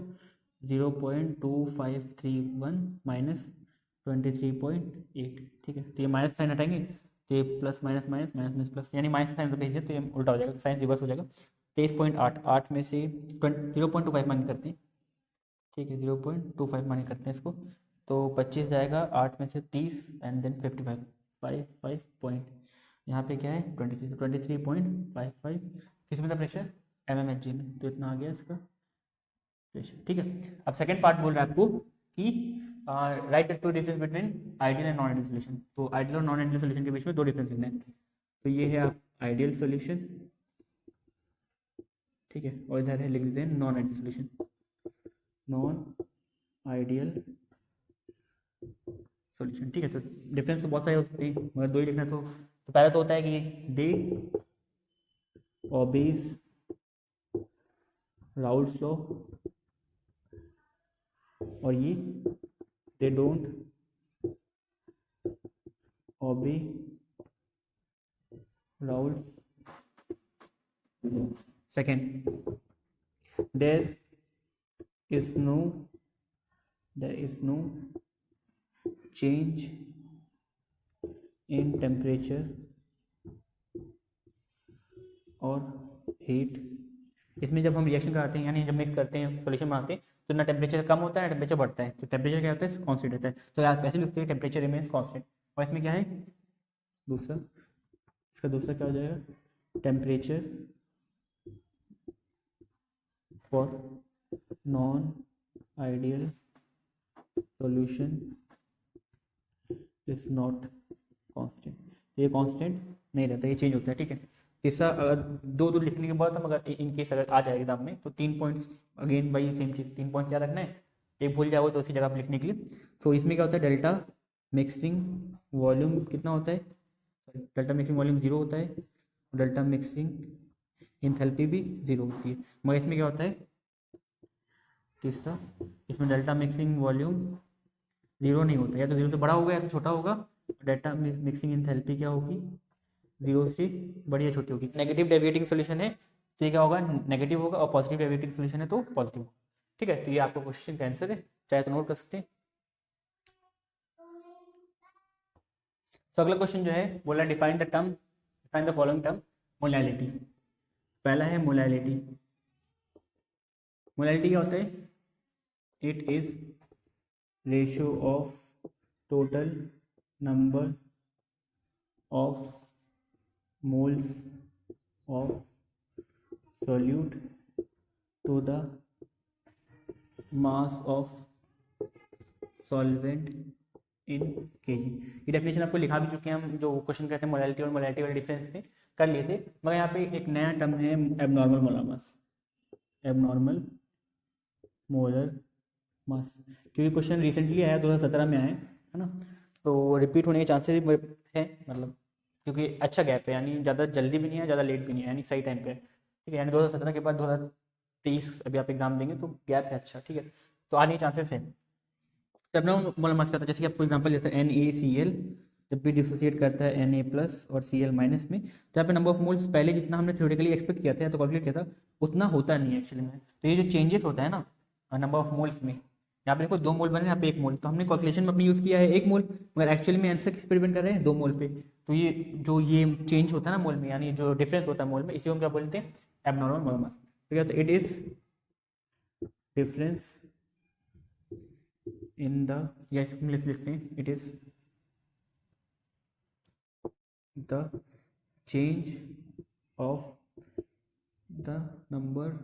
0.2531 माइनस 23.8, ठीक है। तो ये माइनस साइन हटाएंगे तो ये plus minus minus minus minus plus, यानी माइनस साइन तो भेजिए तो ये उल्टा हो जाएगा, साइन रिवर्स हो जाएगा। 23.8 8 में से 0.25 माइनस करते हैं, ठीक है, 0.25 माइनस करते हैं इसको, तो 25 जाएगा, 8 में से 30 एंड देन 55 55 पॉइंट, यहाँ पे क्या है 23, तो 23.55 किस में था प्रेशर mmHg में, तो इतना आ गया इसका प्रेशर, ठीक है। अब सेकंड पार्ट बोल रहा है आपको कि right the two difference between ideal and non ideal solution. तो आइडियल और नॉन आइडियल सोल्यूशन के बीच में दो डिफरेंस लिखना है, तो ये है आप आइडियल सोल्यूशन, ठीक है, और इधर है लिख देते हैं non ideal solution, non ideal solution, ठीक है। तो डिफरेंस तो बहुत सारे हो सकते हैं, मगर दो ही लिखना, तो पहला तो होता है कि दे ओबेज राउल्स लॉ, और ये दे डोंट ओबे Raoul's. Second, there is no change in temperature or heat इसमें जब हम रिएक्शन कराते हैं यानी जब मिक्स करते हैं सॉल्यूशन बनाते हैं तो ना टेम्परेचर कम होता है ना टेम्परेचर बढ़ता है, तो टेम्परेचर क्या होता है कांस्टेंट रहता है, तो आप ऐसे लिखते हैं टेम्परेचर रिमेन्स कांस्टेंट। और इसमें क्या है दूसरा, इसका दूसरा क्या हो जाएगा temperature for non ideal solution is not constant, ये कांस्टेंट नहीं रहता, ये चेंज होता है, ठीक है। तीसरा अगर दो लिखने के बाद हम अगर इन केस अगर आ जाए एग्जाम में तो 3 पॉइंट्स अगेन वही सेम चीज़ 3 पॉइंट्स याद रखना है, एक भूल जाओगे तो उसी जगह पर लिखने के लिए। सो इसमें क्या होता है डेल्टा मिक्सिंग वॉल्यूम कितना होता है, डेल्टा मिक्सिंग वॉल्यूम 0 होता है, डेल्टा मिक्सिंग एंथैल्पी भी 0 होती है। मगर इसमें क्या होता है तीसरा, इसमें डेल्टा मिक्सिंग वॉल्यूम 0 नहीं होता, या तो 0 से बड़ा होगा या तो छोटा होगा, डेल्टा मिक्सिंग एंथैल्पी क्या होगी 0 से बड़ी या छोटी होगी। नेगेटिव डेविएटिंग सोल्यूशन है तो ये क्या होगा नेगेटिव होगा, और पॉजिटिव डेविएटिंग सोल्यूशन है तो पॉजिटिव होगा, ठीक है। तो ये आपका क्वेश्चन का आंसर है, चाहे तो नोट कर सकते हैं। तो अगला क्वेश्चन जो है बोला define the following term molality. पहला है मोलैलिटी, मोलैलिटी क्या होता है it is ratio of total number of moles of solute to the mass of solvent in kg। ये डेफिनेशन आपको लिखा भी चुके हैं हम, जो क्वेश्चन कहते हैं मोलैलिटी और मोलैलिटी वाले डिफरेंस में कर लिए थे, मगर यहाँ पे एक नया टर्म है abnormal molar mass, abnormal molar mass, क्योंकि क्वेश्चन रिसेंटली आया 2017 में आया है ना, तो रिपीट होने के चांसेस है, मतलब क्योंकि अच्छा गैप है, यानी ज़्यादा जल्दी भी नहीं है ज़्यादा लेट भी नहीं है, यानी सही टाइम पे है, ठीक है। यानी 2017 के बाद 2023 अभी आप एग्जाम देंगे तो गैप है अच्छा, ठीक है, तो आने के चांसेस है। तब ना मोलर मास करता है, जैसे कि आपको एग्जांपल देता है NaCl जब भी डिसोसिएट करता है Na+ और Cl- में, तो यहाँ पे नंबर ऑफ मोल्स पहले जितना हमने थ्योरेटिकली एक्सपेक्ट किया था या तो कैलकुलेट किया था उतना होता नहीं है एक्चुअली में। तो ये जो चेंजेस होता है ना नंबर ऑफ मोल्स में, यहाँ पे देखो 2 मोल बने, यहाँ पे 1 मोल, तो हमने कैलकुलेशन में अपनी यूज़ किया है 1 मोल, मगर एक्चुअली में आंसर किस पे डिपेंड कर रहे हैं 2 मोल पे। तो ये जो ये चेंज होता है ना मोल में, यानी जो डिफरेंस होता है मोल में, इसी को हम क्या बोलते हैं एबनॉर्मल मोलर मास। तो क्या होता है it is difference in the, या इंग्लिश लिखते हैं it is the change of the number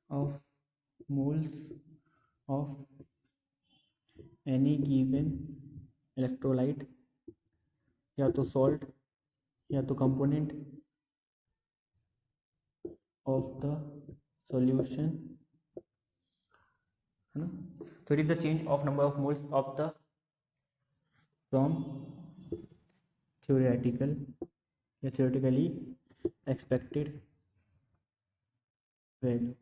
of moles of any given electrolyte, या तो सॉल्ट या तो कंपोनेंट ऑफ द सॉल्यूशन, है ना। तो it is the change of number of moles of the from theoretical या थ्योरेटिकली एक्सपेक्टेड वैल्यू।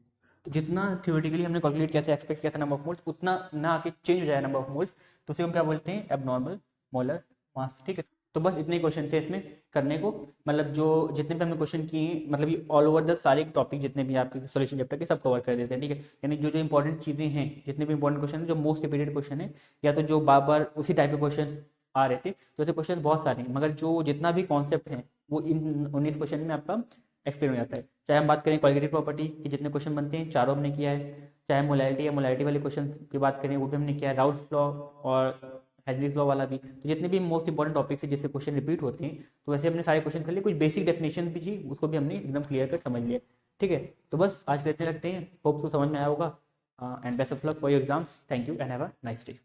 तो जितना थ्योरेटिकली हमने कैलकुलेट किया था एक्सपेक्ट किया था नंबर ऑफ मोल्स, उतना ना आके चेंज हो जाए नंबर ऑफ मोल्स, तो उसे हम क्या बोलते हैं एबनॉर्मल मोलर मास, ठीक है। तो बस इतने क्वेश्चन थे इसमें करने को, मतलब जो जितने भी हमने क्वेश्चन किए मतलब ये ऑल ओवर द सारे टॉपिक जितने भी आपके सॉल्यूशन चैप्टर के सब कवर कर देते हैं, ठीक है। यानी जो जो इंपॉर्टेंट चीज़ें हैं, जितने भी इंपॉर्टेंट क्वेश्चन हैं, जो मोस्ट रिपीटेड क्वेश्चन है, या तो जो बार बार उसी टाइप के क्वेश्चन आ रहे थे, तो ऐसे क्वेश्चन बहुत सारे हैं, मगर जो जितना भी कॉन्सेप्ट है वो इन 19 क्वेश्चन में आपका एक्सप्लेन हो जाता है। चाहे हम बात करें क्वालिटेटिव प्रॉपर्टी की जितने क्वेश्चन बनते हैं चारों हमने किया है, चाहे मोलैलिटी या मोलैलिटी वाले क्वेश्चन की बात करें वो भी हमने किया है, राउल्स लॉ और हेनरीज लॉ वाला भी। तो जितने भी मोस्ट इंपॉर्टेंट टॉपिक्स है जिससे क्वेश्चन रिपीट होते हैं, तो वैसे हमने सारे क्वेश्चन कर लिए, कुछ बेसिक डेफिनेशन भी थी उसको भी हमने एकदम क्लियर कर समझ लिया, ठीक है। तो बस आज के इतने रखते हैं, होप तो समझ में आया होगा, and best of luck for your exams, thank you and have a nice day.